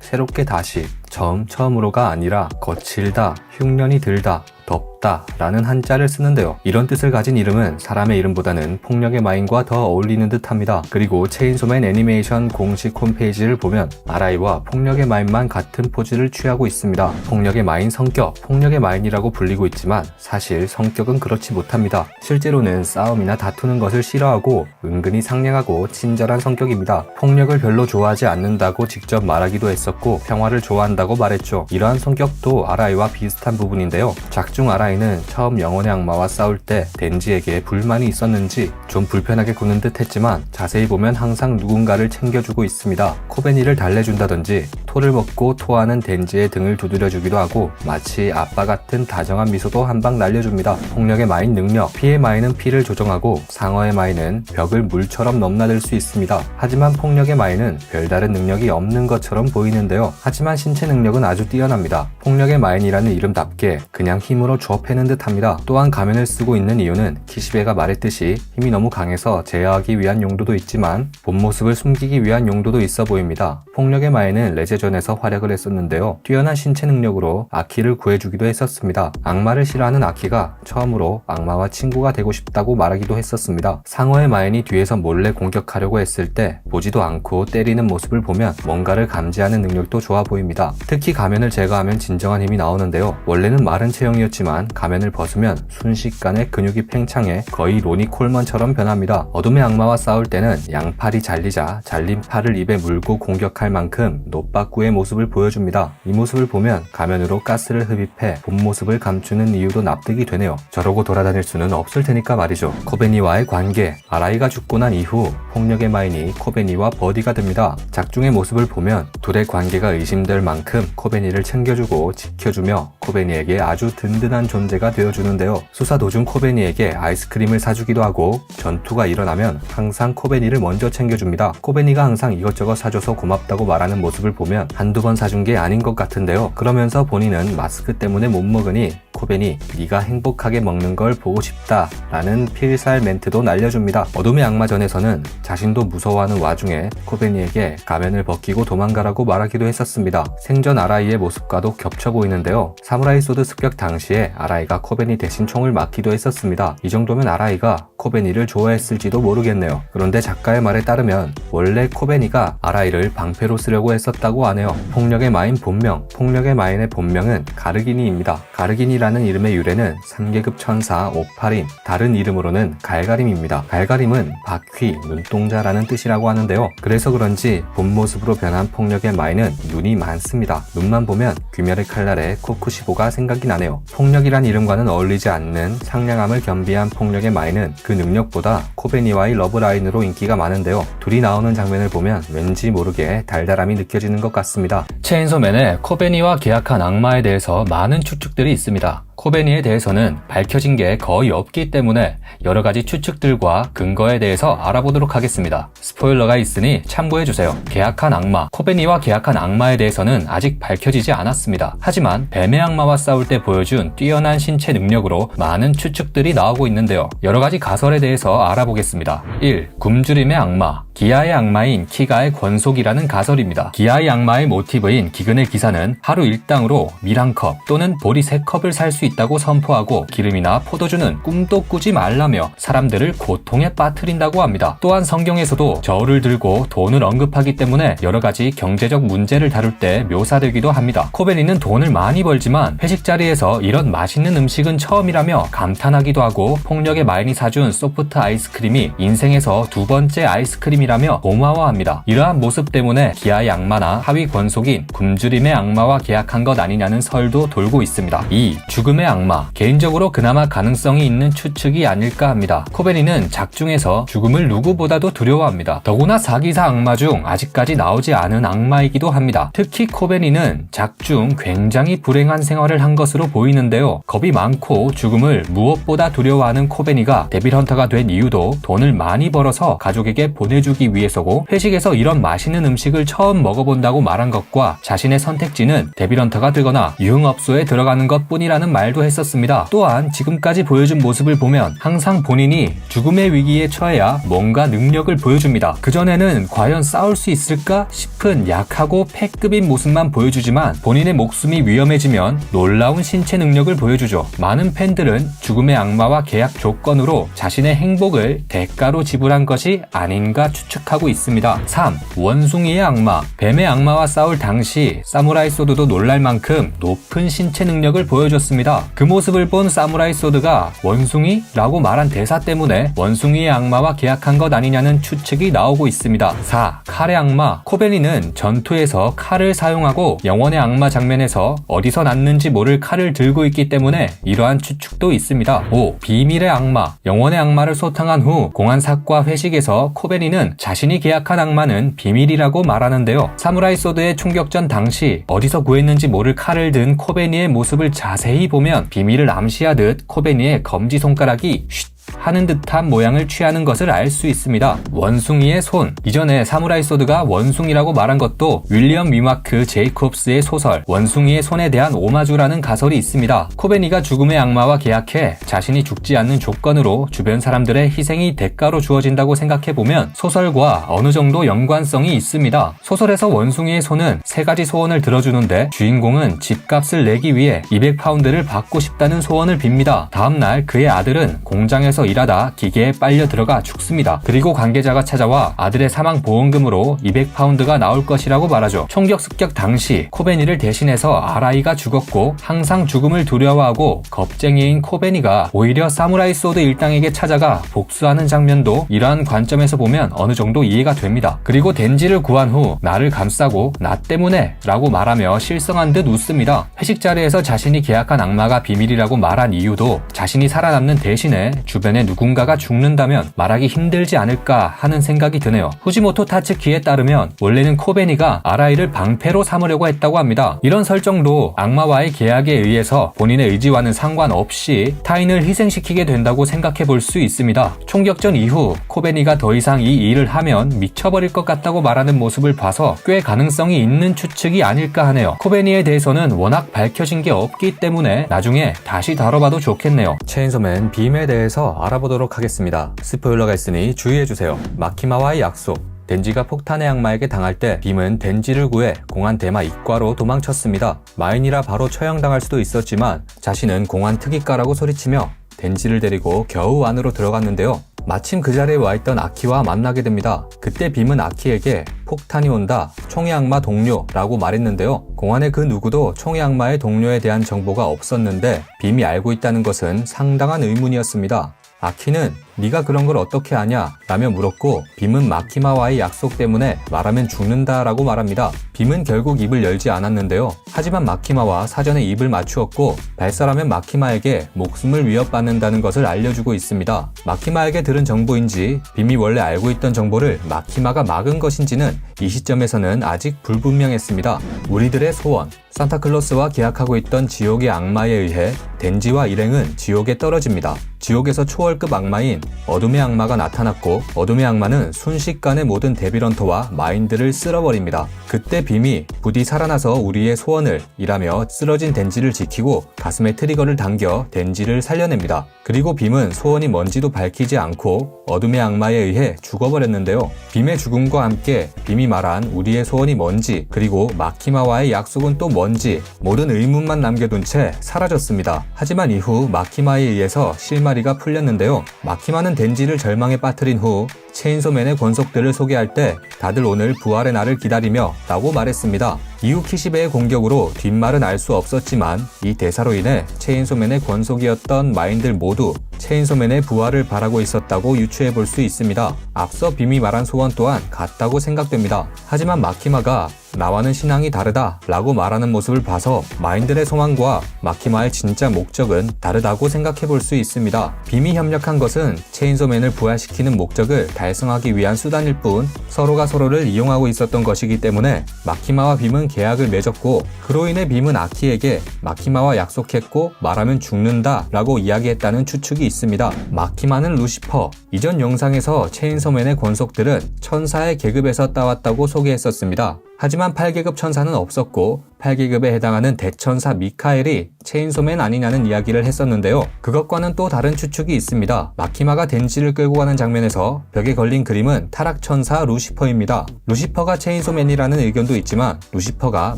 Speaker 3: 새롭게 다시, 처음으로가 아니라 거칠다, 흉년이 들다, 덥다 라는 한자를 쓰는데요. 이런 뜻을 가진 이름은 사람의 이름보다는 폭력의 마인과 더 어울리는 듯 합니다. 그리고 체인소맨 애니메이션 공식 홈페이지를 보면 아라이와 폭력의 마인만 같은 포즈를 취하고 있습니다. 폭력의 마인 성격, 폭력의 마인이라고 불리고 있지만 사실 성격은 그렇지 못합니다. 실제로는 싸움이나 다투는 것을 싫어하고 은근히 상냥하고 친절한 성격입니다. 폭력을 별로 좋아하지 않는다고 직접 말하기도 했었고 평화를 좋아한다고 말했죠. 이러한 성격도 아라이와 비슷한 부분인데요. 작중 아라이는 처음 영혼의 악마와 싸울 때 덴지에게 불만이 있었는지 좀 불편하게 구는 듯 했지만 자세히 보면 항상 누군가를 챙겨주고 있습니다. 코베니를 달래준다든지 토를 먹고 토하는 덴지의 등을 두드려주기도 하고 마치 아빠 같은 다정한 미소도 한 방 날려줍니다. 폭력의 마인 능력, 피의 마인은 피를 조정하고 상어의 마인은 벽을 물처럼 넘나들 수 있습니다. 하지만 폭력의 마인은 별다른 능력이 없는 것처럼 보이는데요. 하지만 신체 능력은 아주 뛰어납니다. 폭력의 마인이라는 이름답게 그냥 힘으로 주워 패는 듯합니다. 또한 가면을 쓰고 있는 이유는 키시베가 말했듯이 힘이 너무 강해서 제어하기 위한 용도도 있지만 본 모습을 숨기기 위한 용도도 있어 보입니다. 폭력의 마인은 레제전에서 활약을 했었는데요. 뛰어난 신체 능력으로 아키를 구해주기도 했었습니다. 악마를 싫어하는 아키가 처음으로 악마와 친구가 되고 싶다고 말하기도 했었습니다. 상어의 마인이 뒤에서 몰래 공격하려고 했을 때 보지도 않고 때리는 모습을 보면 뭔가를 감지하는 능력도 좋아 보입니다. 특히 가면을 제거하면 진정한 힘이 나오는데요. 원래는 마른 체형이었지만 가면을 벗으면 순식간에 근육이 팽창해 거의 로니 콜먼처럼 변합니다. 어둠의 악마와 싸울 때는 양팔이 잘리자 잘린 팔을 입에 물고 공격할 만큼 노빠꾸의 모습을 보여줍니다. 이 모습을 보면 가면으로 가스를 흡입해 본 모습을 감추는 이유도 납득이 되네요. 저러고 돌아다닐 수는 없을 테니까 말이죠. 코베니와의 관계, 아라이가 죽고 난 이후 폭력의 마인이 코베니와 버디가 됩니다. 작중의 모습을 보면 둘의 관계가 의심될 만큼 코베니를 챙겨주고 지켜주며 코베니에게 아주 든든한 존재가 되어주는데요. 수사 도중 코베니에게 아이스크림을 사주기도 하고 전투가 일어나면 항상 코베니를 먼저 챙겨줍니다. 코베니가 항상 이것저것 사줘서 고맙다고 말하는 모습을 보면 한두 번 사준 게 아닌 것 같은데요. 그러면서 본인은 마스크 때문에 못 먹으니 코베니 네가 행복하게 먹는 걸 보고 싶다 라는 필살 멘트도 날려줍니다. 어둠의 악마전에서는 자신도 무서워하는 와중에 코베니에게 가면을 벗기고 도망가라고 말하기도 했었습니다. 생전 아라이의 모습과도 겹쳐 보이는데요. 사무라이 소드 습격 당시에 아라이가 코베니 대신 총을 맞기도 했었습니다. 이 정도면 아라이가 코베니를 좋아했을지도 모르겠네요. 그런데 작가의 말에 따르면 원래 코베니가 아라이를 방패로 쓰려고 했었다고 하네요. 폭력의 마인 본명, 폭력의 마인의 본명은 가르기니입니다. 가르기니라는 이름의 유래는 3계급 천사 오파림, 다른 이름으로는 갈가림입니다. 갈가림은 바퀴, 눈동자라는 뜻이라고 하는데요. 그래서 그런지 본 모습으로 변한 폭력의 마인은 눈이 많습니다. 눈만 보면 귀멸의 칼날의 코쿠시보가 생각이 나네요. 폭력이란 이름과는 어울리지 않는 상냥함을 겸비한 폭력의 마인은 그 능력보다 코베니와의 러브라인으로 인기가 많은데요. 둘이 나오는 장면을 보면 왠지 모르게 달달함이 느껴지는 것 같습니다.
Speaker 1: 체인소맨의 코베니와 계약한 악마에 대해서 많은 추측들이 있습니다. 코베니에 대해서는 밝혀진 게 거의 없기 때문에 여러가지 추측들과 근거에 대해서 알아보도록 하겠습니다. 스포일러가 있으니 참고해주세요. 계약한 악마, 코베니와 계약한 악마에 대해서는 아직 밝혀지지 않았습니다. 하지만 뱀의 악마와 싸울 때 보여준 뛰어난 신체 능력으로 많은 추측들이 나오고 있는데요. 여러가지 가설에 대해서 알아보겠습니다. 1. 굶주림의 악마, 기아의 악마인 키가의 권속이라는 가설입니다. 기아의 악마의 모티브인 기근의 기사는 하루 일당으로 밀 한 컵 또는 보리 3컵을 살 수 있다고 선포하고 기름이나 포도주는 꿈도 꾸지 말라며 사람들을 고통에 빠뜨린다고 합니다. 또한 성경에서도 저울을 들고 돈을 언급하기 때문에 여러가지 경제적 문제를 다룰 때 묘사되기도 합니다. 코베니는 돈을 많이 벌지만 회식 자리에서 이런 맛있는 음식은 처음이라며 감탄하기도 하고 폭력의 마인이 사준 소프트 아이스크림이 인생에서 2번째 아이스크림이라며 고마워합니다. 이러한 모습 때문에 기아의 악마나 하위 권속인 굶주림의 악마와 계약한 것 아니냐는 설도 돌고 있습니다. 2. 죽음의 악마, 개인적으로 그나마 가능성이 있는 추측이 아닐까 합니다. 코베니는 작중에서 죽음을 누구보다도 두려워합니다. 더구나 4기사 악마 중 아직까지 나오지 않은 악마이기도 합니다. 특히 코베니는 작중 굉장히 불행한 생활을 한 것으로 보이는데요. 겁이 많고 죽음을 무엇보다 두려워하는 코베니가 데빌헌터가 된 이유도 돈을 많이 벌어서 가족에게 보내주기 위해서고 회식에서 이런 맛있는 음식을 처음 먹어본다고 말한 것과 자신의 선택지는 데빌헌터가 되거나 유흥업소에 들어가는 것 뿐이라는 말 말도 했었습니다. 또한 지금까지 보여준 모습을 보면 항상 본인이 죽음의 위기에 처해야 뭔가 능력을 보여줍니다. 그전에는 과연 싸울 수 있을까 싶은 약하고 패급인 모습만 보여주지만 본인의 목숨이 위험해지면 놀라운 신체 능력을 보여주죠. 많은 팬들은 죽음의 악마와 계약 조건으로 자신의 행복을 대가로 지불한 것이 아닌가 추측하고 있습니다. 3. 원숭이의 악마. 뱀의 악마와 싸울 당시 사무라이 소드도 놀랄 만큼 높은 신체 능력을 보여줬습니다. 그 모습을 본 사무라이 소드가 원숭이라고 말한 대사 때문에 원숭이의 악마와 계약한 것 아니냐는 추측이 나오고 있습니다. 4. 칼의 악마. 코베니는 전투에서 칼을 사용하고 영혼의 악마 장면에서 어디서 났는지 모를 칼을 들고 있기 때문에 이러한 추측도 있습니다. 5. 비밀의 악마. 영혼의 악마를 소탕한 후 공안삭과 회식에서 코베니는 자신이 계약한 악마는 비밀이라고 말하는데요. 사무라이 소드의 총격전 당시 어디서 구했는지 모를 칼을 든 코베니의 모습을 자세히 보면 비밀을 암시하듯 코베니의 검지손가락이 쉿 하는 듯한 모양을 취하는 것을 알 수 있습니다. 원숭이의 손. 이전에 사무라이 소드가 원숭이라고 말한 것도 윌리엄 위마크 제이콥스의 소설 원숭이의 손에 대한 오마주라는 가설이 있습니다. 코베니가 죽음의 악마와 계약해 자신이 죽지 않는 조건으로 주변 사람들의 희생이 대가로 주어진다고 생각해보면 소설과 어느 정도 연관성이 있습니다. 소설에서 원숭이의 손은 3가지 소원을 들어주는데 주인공은 집값을 내기 위해 200파운드를 받고 싶다는 소원을 빕니다. 다음날 그의 아들은 공장에서 일하다 기계에 빨려 들어가 죽습니다. 그리고 관계자가 찾아와 아들의 사망 보험금으로 200파운드가 나올 것이라고 말하죠. 총격 습격 당시 코베니를 대신해서 아라이가 죽었고 항상 죽음을 두려워하고 겁쟁이인 코베니가 오히려 사무라이 소드 일당에게 찾아가 복수하는 장면도 이러한 관점에서 보면 어느 정도 이해가 됩니다. 그리고 덴지를 구한 후 나를 감싸고 나 때문에 라고 말하며 실성한 듯 웃습니다. 회식 자리에서 자신이 계약한 악마가 비밀이라고 말한 이유도 자신이 살아남는 대신에 주변에 누군가가 죽는다면 말하기 힘들지 않을까 하는 생각이 드네요. 후지모토 타츠키에 따르면 원래는 코베니가 아라이를 방패로 삼으려고 했다고 합니다. 이런 설정도 악마와의 계약에 의해서 본인의 의지와는 상관없이 타인을 희생시키게 된다고 생각해 볼 수 있습니다. 총격전 이후 코베니가 더 이상 이 일을 하면 미쳐버릴 것 같다고 말하는 모습을 봐서 꽤 가능성이 있는 추측이 아닐까 하네요. 코베니에 대해서는 워낙 밝혀진 게 없기 때문에 나중에 다시 다뤄봐도 좋겠네요.
Speaker 3: 체인소맨 빔에 대해서 알아보도록 하겠습니다. 스포일러가 있으니 주의해주세요. 마키마와의 약속. 덴지가 폭탄의 악마에게 당할 때 빔은 덴지를 구해 공안 대마 이과로 도망쳤습니다. 마인이라 바로 처형당할 수도 있었지만 자신은 공안 특이과라고 소리치며 덴지를 데리고 겨우 안으로 들어갔는데요. 마침 그 자리에 와있던 아키와 만나게 됩니다. 그때 빔은 아키에게 폭탄이 온다, 총의 악마 동료라고 말했는데요. 공안의 그 누구도 총의 악마의 동료에 대한 정보가 없었는데 빔이 알고 있다는 것은 상당한 의문이었습니다. 아키는 네가 그런 걸 어떻게 아냐? 라며 물었고 빔은 마키마와의 약속 때문에 말하면 죽는다 라고 말합니다. 빔은 결국 입을 열지 않았는데요. 하지만 마키마와 사전에 입을 맞추었고 발설하면 마키마에게 목숨을 위협받는다는 것을 알려주고 있습니다. 마키마에게 들은 정보인지 빔이 원래 알고 있던 정보를 마키마가 막은 것인지는 이 시점에서는 아직 불분명했습니다. 우리들의 소원. 산타클로스와 계약하고 있던 지옥의 악마에 의해 덴지와 일행은 지옥에 떨어집니다. 지옥에서 초월급 악마인 어둠의 악마가 나타났고 어둠의 악마는 순식간에 모든 데빌런터와 마인드를 쓸어버립니다. 그때 빔이 부디 살아나서 우리의 소원을 이라며 쓰러진 덴지를 지키고 가슴에 트리거를 당겨 덴지를 살려냅니다. 그리고 빔은 소원이 뭔지도 밝히지 않고 어둠의 악마에 의해 죽어버렸는데요. 빔의 죽음과 함께 빔이 말한 우리의 소원이 뭔지 그리고 마키마와의 약속은 또 뭔지 모든 의문만 남겨둔 채 사라졌습니다. 하지만 이후 마키마에 의해서 실마리가 풀렸는데요. 마키마는 덴지를 절망에 빠뜨린 후 체인소맨의 권속들을 소개할 때 다들 오늘 부활의 날을 기다리며 라고 말했습니다. 이후 키시베의 공격으로 뒷말은 알 수 없었지만 이 대사로 인해 체인소맨의 권속이었던 마인들 모두 체인소맨의 부활을 바라고 있었다고 유추해 볼 수 있습니다. 앞서 빔이 말한 소원 또한 같다고 생각됩니다. 하지만 마키마가 나와는 신앙이 다르다 라고 말하는 모습을 봐서 마인들의 소망과 마키마의 진짜 목적은 다르다고 생각해 볼 수 있습니다. 빔이 협력한 것은 체인소맨을 부활시키는 목적을 달성하기 위한 수단일 뿐 서로가 서로를 이용하고 있었던 것이기 때문에 마키마와 빔은 계약을 맺었고 그로 인해 빔은 아키에게 마키마와 약속했고 말하면 죽는다 라고 이야기했다는 추측이 있습니다. 마키마는 루시퍼. 이전 영상에서 체인소맨의 권속들은 천사의 계급에서 따왔다고 소개했었습니다.
Speaker 1: 하지만 8계급 천사는 없었고 8계급에 해당하는 대천사 미카엘이 체인소맨 아니냐는 이야기를 했었는데요. 그것과는 또 다른 추측이 있습니다. 마키마가 덴지를 끌고 가는 장면에서 벽에 걸린 그림은 타락천사 루시퍼입니다. 루시퍼가 체인소맨이라는 의견도 있지만 루시퍼가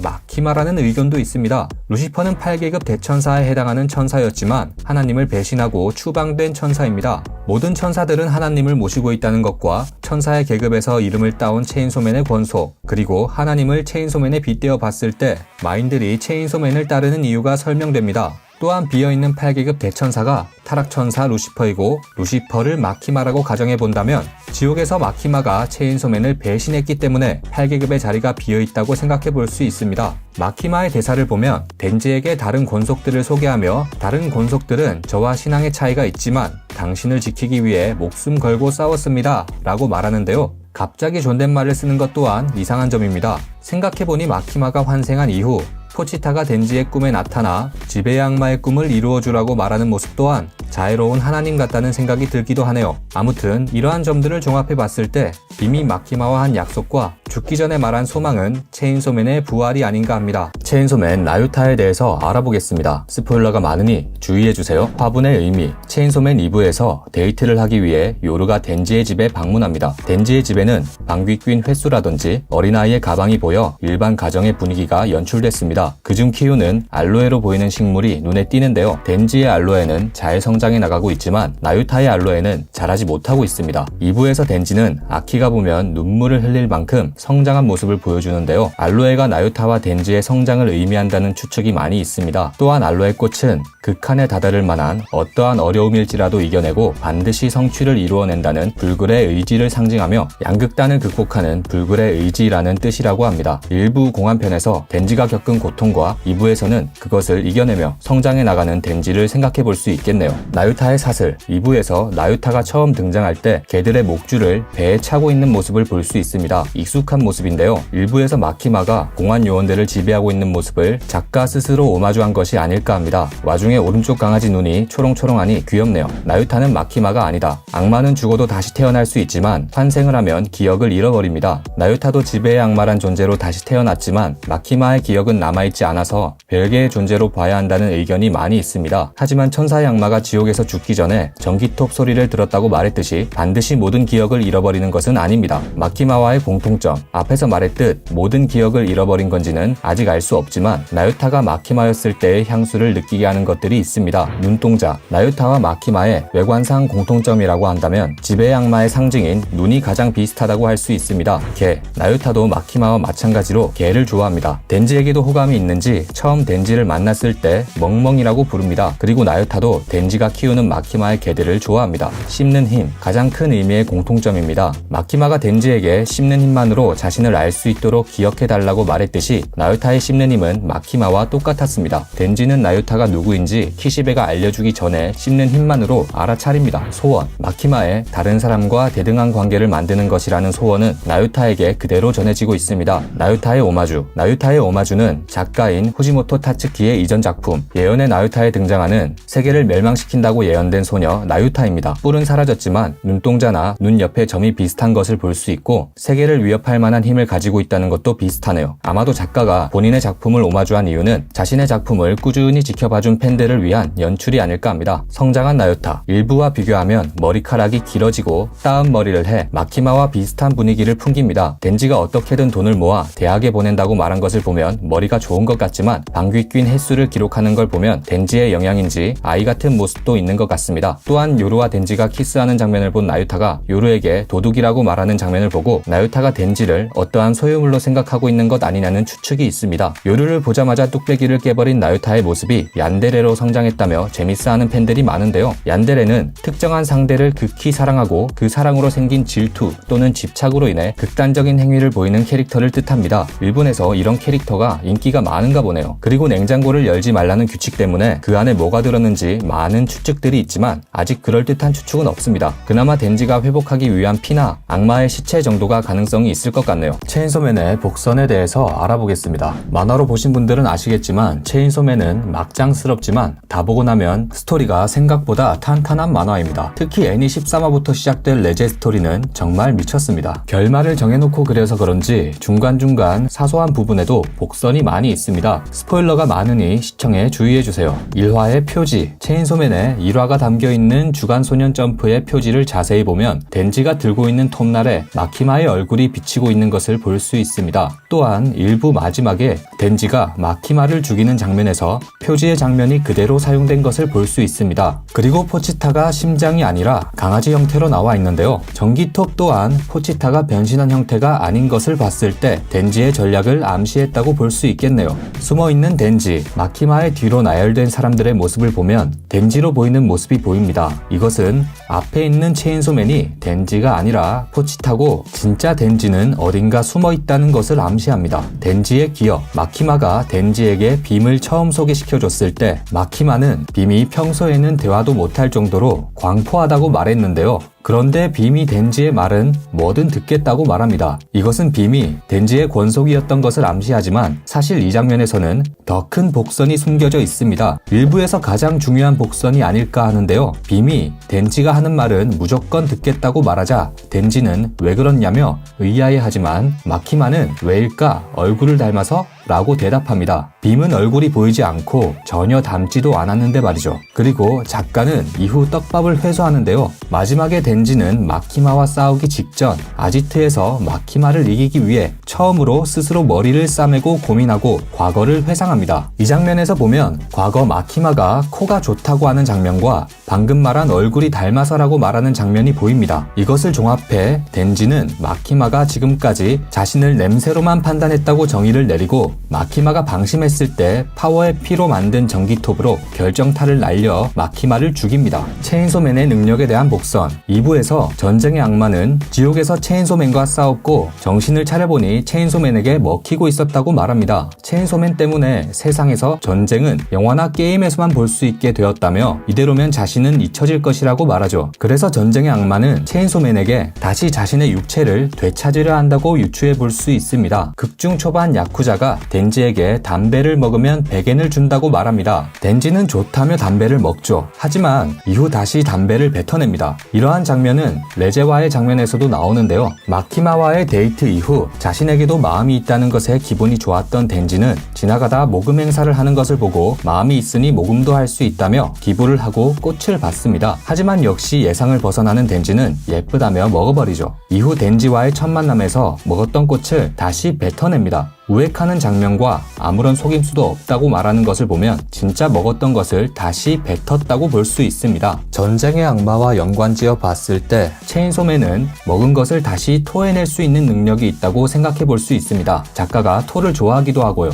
Speaker 1: 마키마라는 의견도 있습니다. 루시퍼는 8계급 대천사에 해당하는 천사였지만 하나님을 배신하고 추방된 천사입니다. 모든 천사들은 하나님을 모시고 있다는 것과 천사의 계급에서 이름을 따온 체인소맨의 권속, 그리고 하나님을 체인소맨에 빗대어 봤을 때 마인들이 체인소맨을 따르는 이유가 설명됩니다. 또한 비어있는 8계급 대천사가 타락천사 루시퍼이고 루시퍼를 마키마라고 가정해본다면 지옥에서 마키마가 체인소맨을 배신했기 때문에 8계급의 자리가 비어있다고 생각해볼 수 있습니다. 마키마의 대사를 보면 덴지에게 다른 권속들을 소개하며 다른 권속들은 저와 신앙의 차이가 있지만 당신을 지키기 위해 목숨 걸고 싸웠습니다 라고 말하는데요. 갑자기 존댓말을 쓰는 것 또한 이상한 점입니다. 생각해보니 마키마가 환생한 이후 포치타가 덴지의 꿈에 나타나 지배의 악마의 꿈을 이루어주라고 말하는 모습 또한 자애로운 하나님 같다는 생각이 들기도 하네요. 아무튼 이러한 점들을 종합해봤을 때 이미 마키마와 한 약속과 죽기 전에 말한 소망은 체인소맨의 부활이 아닌가 합니다. 체인소맨 나유타에 대해서 알아보겠습니다. 스포일러가 많으니 주의해주세요. 화분의 의미. 체인소맨 2부에서 데이트를 하기 위해 요루가 덴지의 집에 방문합니다. 덴지의 집에는 방귀 뀐 횟수라든지 어린아이의 가방이 보여 일반 가정의 분위기가 연출됐습니다. 그중 키우는 알로에로 보이는 식물이 눈에 띄는데요. 덴지의 알로에는 잘 성장해 나가고 있지만 나유타의 알로에는 자라지 못하고 있습니다. 2부에서 덴지는 아키가 보면 눈물을 흘릴 만큼 성장한 모습을 보여주는데요. 알로에가 나유타와 덴지의 성장을 의미한다는 추측이 많이 있습니다. 또한 알로에 꽃은 극한에 다다를 만한 어떠한 어려움일지라도 이겨내고 반드시 성취를 이루어낸다는 불굴의 의지를 상징하며 양극단을 극복하는 불굴의 의지라는 뜻이라고 합니다. 일부 공안편에서 덴지가 겪은 고통과 2부에서는 그것을 이겨내며 성장해 나가는 덴지를 생각해 볼 수 있겠네요. 나유타의 사슬. 2부에서 나유타가 처음 등장할 때 개들의 목줄을 배에 차고 있는 모습을 볼 수 있습니다. 익숙한 모습인데요. 1부에서 마키마가 공안 요원들을 지배하고 있는 모습을 작가 스스로 오마주한 것이 아닐까 합니다. 와중에 오른쪽 강아지 눈이 초롱초롱하니 귀엽네요. 나유타는 마키마가 아니다. 악마는 죽어도 다시 태어날 수 있지만 환생을 하면 기억을 잃어버립니다. 나유타도 지배의 악마란 존재로 다시 태어났지만 마키마의 기억은 남아있지 않아서 별개의 존재로 봐야 한다는 의견이 많이 있습니다. 하지만 천사의 악마가 지옥에서 죽기 전에 전기톱 소리를 들었다고 말했듯이 반드시 모든 기억을 잃어버리는 것은 아닙니다. 마키마와의 공통점. 앞에서 말했듯 모든 기억을 잃어버린 건지는 아직 알 수 없지만 나유타가 마키마였을 때의 향수를 느끼게 하는 것들이 있습니다. 눈동자. 나유타와 마키마의 외관상 공통점이라고 한다면 지배의 악마의 상징인 눈이 가장 비슷하다고 할 수 있습니다. 개. 나유타도 마키마와 마찬가지로 개를 좋아합니다. 덴지에게도 호감이 있는지 처음 덴지를 만났을 때 멍멍이라고 부릅니다. 그리고 나유타도 덴지가 키우는 마키마의 개들을 좋아합니다. 씹는 힘. 가장 큰 의미의 공통점입니다. 마키마가 덴지에게 씹는 힘만으로 자신을 알 수 있도록 기억해달라고 말했듯이 나유타의 씹는 힘은 마키마와 똑같았습니다. 덴지는 나유타가 누구인지 키시베가 알려주기 전에 씹는 힘만으로 알아차립니다. 소원. 마키마의 다른 사람과 대등한 관계를 만드는 것이라는 소원은 나유타에게 그대로 전해지고 있습니다. 나유타의 오마주. 나유타의 오마주는 작가인 후지모토 타츠키의 이전 작품 예언의 나유타에 등장하는 세계를 멸망시킨다고 예언된 소녀 나유타입니다. 뿔은 사라졌지만 눈동자나 눈 옆에 점이 비슷한 것을 볼 수 있고 세계를 위협할 만한 힘을 가지고 있다는 것도 비슷하네요. 아마도 작가가 본인의 작품을 오마주한 이유는 자신의 작품을 꾸준히 지켜봐준 팬들을 위한 연출이 아닐까 합니다. 성장한 나유타. 일부와 비교하면 머리카락이 길어지고 따은 머리를 해 마키마와 비슷한 분위기를 풍깁니다. 덴지가 어떻게든 돈을 모아 대학에 보낸다고 말한 것을 보면 머리가 좋은 것 같지만 방귀 낀 횟수를 기록하는 걸 보면 덴지의 영향인지 아이 같은 모습도 있는 것 같습니다. 또한 요루와 덴지가 키스하는 장면을 본 나유타가 요루에게 도둑이라고 말하는 장면을 보고 나유타가 덴지를 어떠한 소유물로 생각하고 있는 것 아니냐는 추측이 있습니다. 요루를 보자마자 뚝배기를 깨버린 나유타의 모습이 얀데레로 성장했다며 재밌어하는 팬들이 많은데요. 얀데레는 특정한 상대를 극히 사랑하고 그 사랑으로 생긴 질투 또는 집착으로 인해 극단적인 행위를 보이는 캐릭터를 뜻합니다. 일본에서 이런 캐릭터가 인기가 많은가 보네요. 그리고 냉장고를 열지 말라는 규칙 때문에 그 안에 뭐가 들었는지 많은 추측들이 있지만 아직 그럴듯한 추측은 없습니다. 그나마 덴지가 회복하기 위한 피나
Speaker 2: 악마의 시체 정도가 가능성이 있을 것 같네요.
Speaker 3: 체인소맨의 복선에 대해서 알아보겠습니다. 만화로 보신 분들은 아시겠지만 체인소맨은 막장스럽지만 다 보고 나면 스토리가 생각보다 탄탄한 만화입니다. 특히 애니 13화부터 시작될 레제 스토리는 정말 미쳤습니다. 결말을 정해놓고 그려서 그런지 중간중간 사소한 부분에도 복선이 많이 있습니다. 스포일러가 많으니 시청에 주의해주세요. 1화의 표지, 체인소맨의 1화가 담겨있는 주간소년 점프의 표지를 자세히 보면 덴지가 들고 있는 톱날에 마키마의 얼굴이 비치고 있는 것을 볼 수 있습니다. 또한 일부 마지막에 덴지가 마키마를 죽이는 장면에서 표지의 장면이 그대로 사용된 것을 볼 수 있습니다. 그리고 포치타가 심장이 아니라 강아지 형태로 나와 있는데요. 전기톱 또한 포치타가 변신한 형태가 아닌 것을 봤을 때 덴지의 전략을 암시했다고 볼 수 있겠네요. 숨어있는 덴지, 마키마의 뒤로 나열된 사람들의 모습을 보면 덴지로 보이는 모습이 보입니다. 이것은 앞에 있는 체인소맨이 덴지가 아니라 포치타고 진짜 덴지는 어딘가 숨어있다는 것을 암시합니다. 덴지의 기억, 마키마가 덴지에게 빔을 처음 소개시켜줬을 때 마키마는 빔이 평소에는 대화도 못할 정도로 광포하다고 말했는데요. 그런데 빔이 덴지의 말은 뭐든 듣겠다고 말합니다. 이것은 빔이 덴지의 권속이었던 것을 암시하지만 사실 이 장면에서는 더 큰 복선이 숨겨져 있습니다. 일부에서 가장 중요한 복선이 아닐까 하는데요. 빔이 덴지가 하는 말은 무조건 듣겠다고 말하자 덴지는 왜 그렇냐며 의아해하지만 마키마는 왜일까? 얼굴을 닮아서? 라고 대답합니다. 빔은 얼굴이 보이지 않고 전혀 닮지도 않았는데 말이죠. 그리고 작가는 이후 떡밥을 회수하는데요. 마지막에 덴지는 마키마와 싸우기 직전 아지트에서 마키마를 이기기 위해 처음으로 스스로 머리를 싸매고 고민하고 과거를 회상합니다. 이 장면에서 보면 과거 마키마가 코가 좋다고 하는 장면과 방금 말한 얼굴이 닮아서라고 말하는 장면이 보입니다. 이것을 종합해 덴지는 마키마가 지금까지 자신을 냄새로만 판단했다고 정의를 내리고 마키마가 방심했을 때 파워의 피로 만든 전기톱으로 결정타를 날려 마키마를 죽입니다. 체인소맨의 능력에 대한 복선 2부에서 전쟁의 악마는 지옥에서 체인소맨과 싸웠고 정신을 차려보니 체인소맨에게 먹히고 있었다고 말합니다. 체인소맨 때문에 세상에서 전쟁은 영화나 게임에서만 볼 수 있게 되었다며 이대로면 자신은 잊혀질 것이라고 말하죠. 그래서 전쟁의 악마는 체인소맨에게 다시 자신의 육체를 되찾으려 한다고 유추해 볼 수 있습니다. 극중 초반 야쿠자가 덴지에게 담배를 먹으면 100엔을 준다고 말합니다. 덴지는 좋다며 담배를 먹죠. 하지만 이후 다시 담배를 뱉어냅니다. 이러한 장면은 레제와의 장면에서도 나오는데요. 마키마와의 데이트 이후 자신에게도 마음이 있다는 것에 기분이 좋았던 덴지는 지나가다 모금 행사를 하는 것을 보고 마음이 있으니 모금도 할 수 있다며 기부를 하고 꽃을 받습니다. 하지만 역시 예상을 벗어나는 덴지는 예쁘다며 먹어버리죠. 이후 덴지와의 첫 만남에서 먹었던 꽃을 다시 뱉어냅니다. 우액하는 장면과 아무런 속임수도 없다고 말하는 것을 보면 진짜 먹었던 것을 다시 뱉었다고 볼 수 있습니다. 전쟁의 악마와 연관지어 봤을 때 체인소맨은 먹은 것을 다시 토해낼 수 있는 능력이 있다고 생각해 볼 수 있습니다. 작가가 토를 좋아하기도 하고요.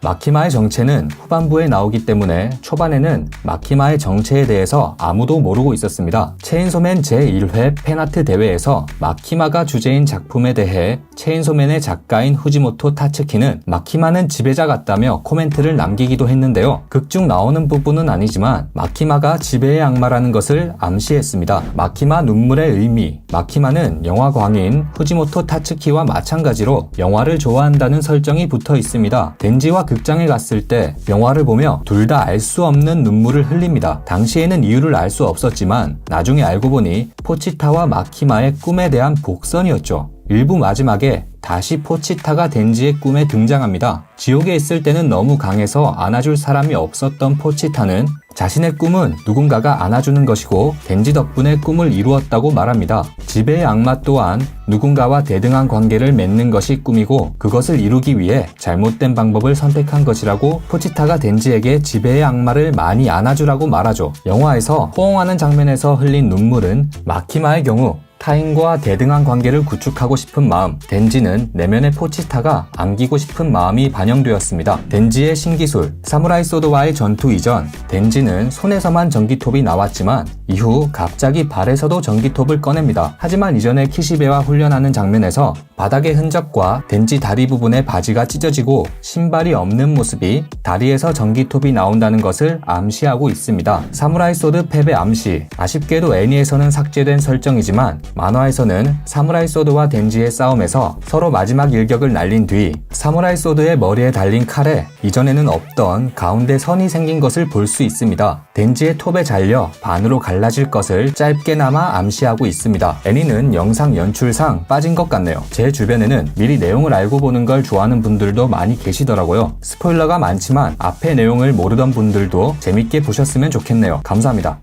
Speaker 3: 마키마의 정체는 후반부에 나오기 때문에 초반에는 마키마의 정체에 대해서 아무도 모르고 있었습니다. 체인소맨 제1회 팬아트 대회에서 마키마가 주제인 작품에 대해 체인소맨의 작가인 후지모토 타츠키는 마키마는 지배자 같다며 코멘트를 남기기도 했는데요. 극중 나오는 부분은 아니지만 마키마가 지배의 악마라는 것을 암시했습니다. 마키마 눈물의 의미, 마키마는 영화 광인 후지모토 타츠키와 마찬가지로 영화를 좋아한다는 설정이 붙어 있습니다. 덴지와 극장에 갔을 때 영화를 보며 둘 다 알 수 없는 눈물을 흘립니다. 당시에는 이유를 알 수 없었지만 나중에 알고 보니 포치타와 마키마의 꿈에 대한 복선이었죠. 일부 마지막에 다시 포치타가 덴지의 꿈에 등장합니다. 지옥에 있을 때는 너무 강해서 안아줄 사람이 없었던 포치타는 자신의 꿈은 누군가가 안아주는 것이고 덴지 덕분에 꿈을 이루었다고 말합니다. 지배의 악마 또한 누군가와 대등한 관계를 맺는 것이 꿈이고 그것을 이루기 위해 잘못된 방법을 선택한 것이라고 포치타가 덴지에게 지배의 악마를 많이 안아주라고 말하죠. 영화에서 호응하는 장면에서 흘린 눈물은 마키마의 경우 타인과 대등한 관계를 구축하고 싶은 마음, 덴지는 내면의 포치타가 안기고 싶은 마음이 반영되었습니다. 덴지의 신기술, 사무라이 소드와의 전투 이전, 덴지는 손에서만 전기톱이 나왔지만 이후 갑자기 발에서도 전기톱을 꺼냅니다. 하지만 이전에 키시베와 훈련하는 장면에서 바닥의 흔적과 덴지 다리 부분에 바지가 찢어지고 신발이 없는 모습이 다리에서 전기톱이 나온다는 것을 암시하고 있습니다. 사무라이 소드 패배 암시, 아쉽게도 애니에서는 삭제된 설정이지만
Speaker 1: 만화에서는 사무라이 소드와 덴지의 싸움에서 서로 마지막 일격을 날린 뒤 사무라이 소드의 머리에 달린 칼에 이전에는 없던 가운데 선이 생긴 것을 볼 수 있습니다. 덴지의 톱에 잘려 반으로 갈라질 것을 짧게나마 암시하고 있습니다. 애니는 영상 연출상 빠진 것 같네요. 제 주변에는 미리 내용을 알고 보는 걸 좋아하는 분들도 많이 계시더라고요. 스포일러가 많지만 앞의 내용을 모르던 분들도 재밌게 보셨으면 좋겠네요. 감사합니다.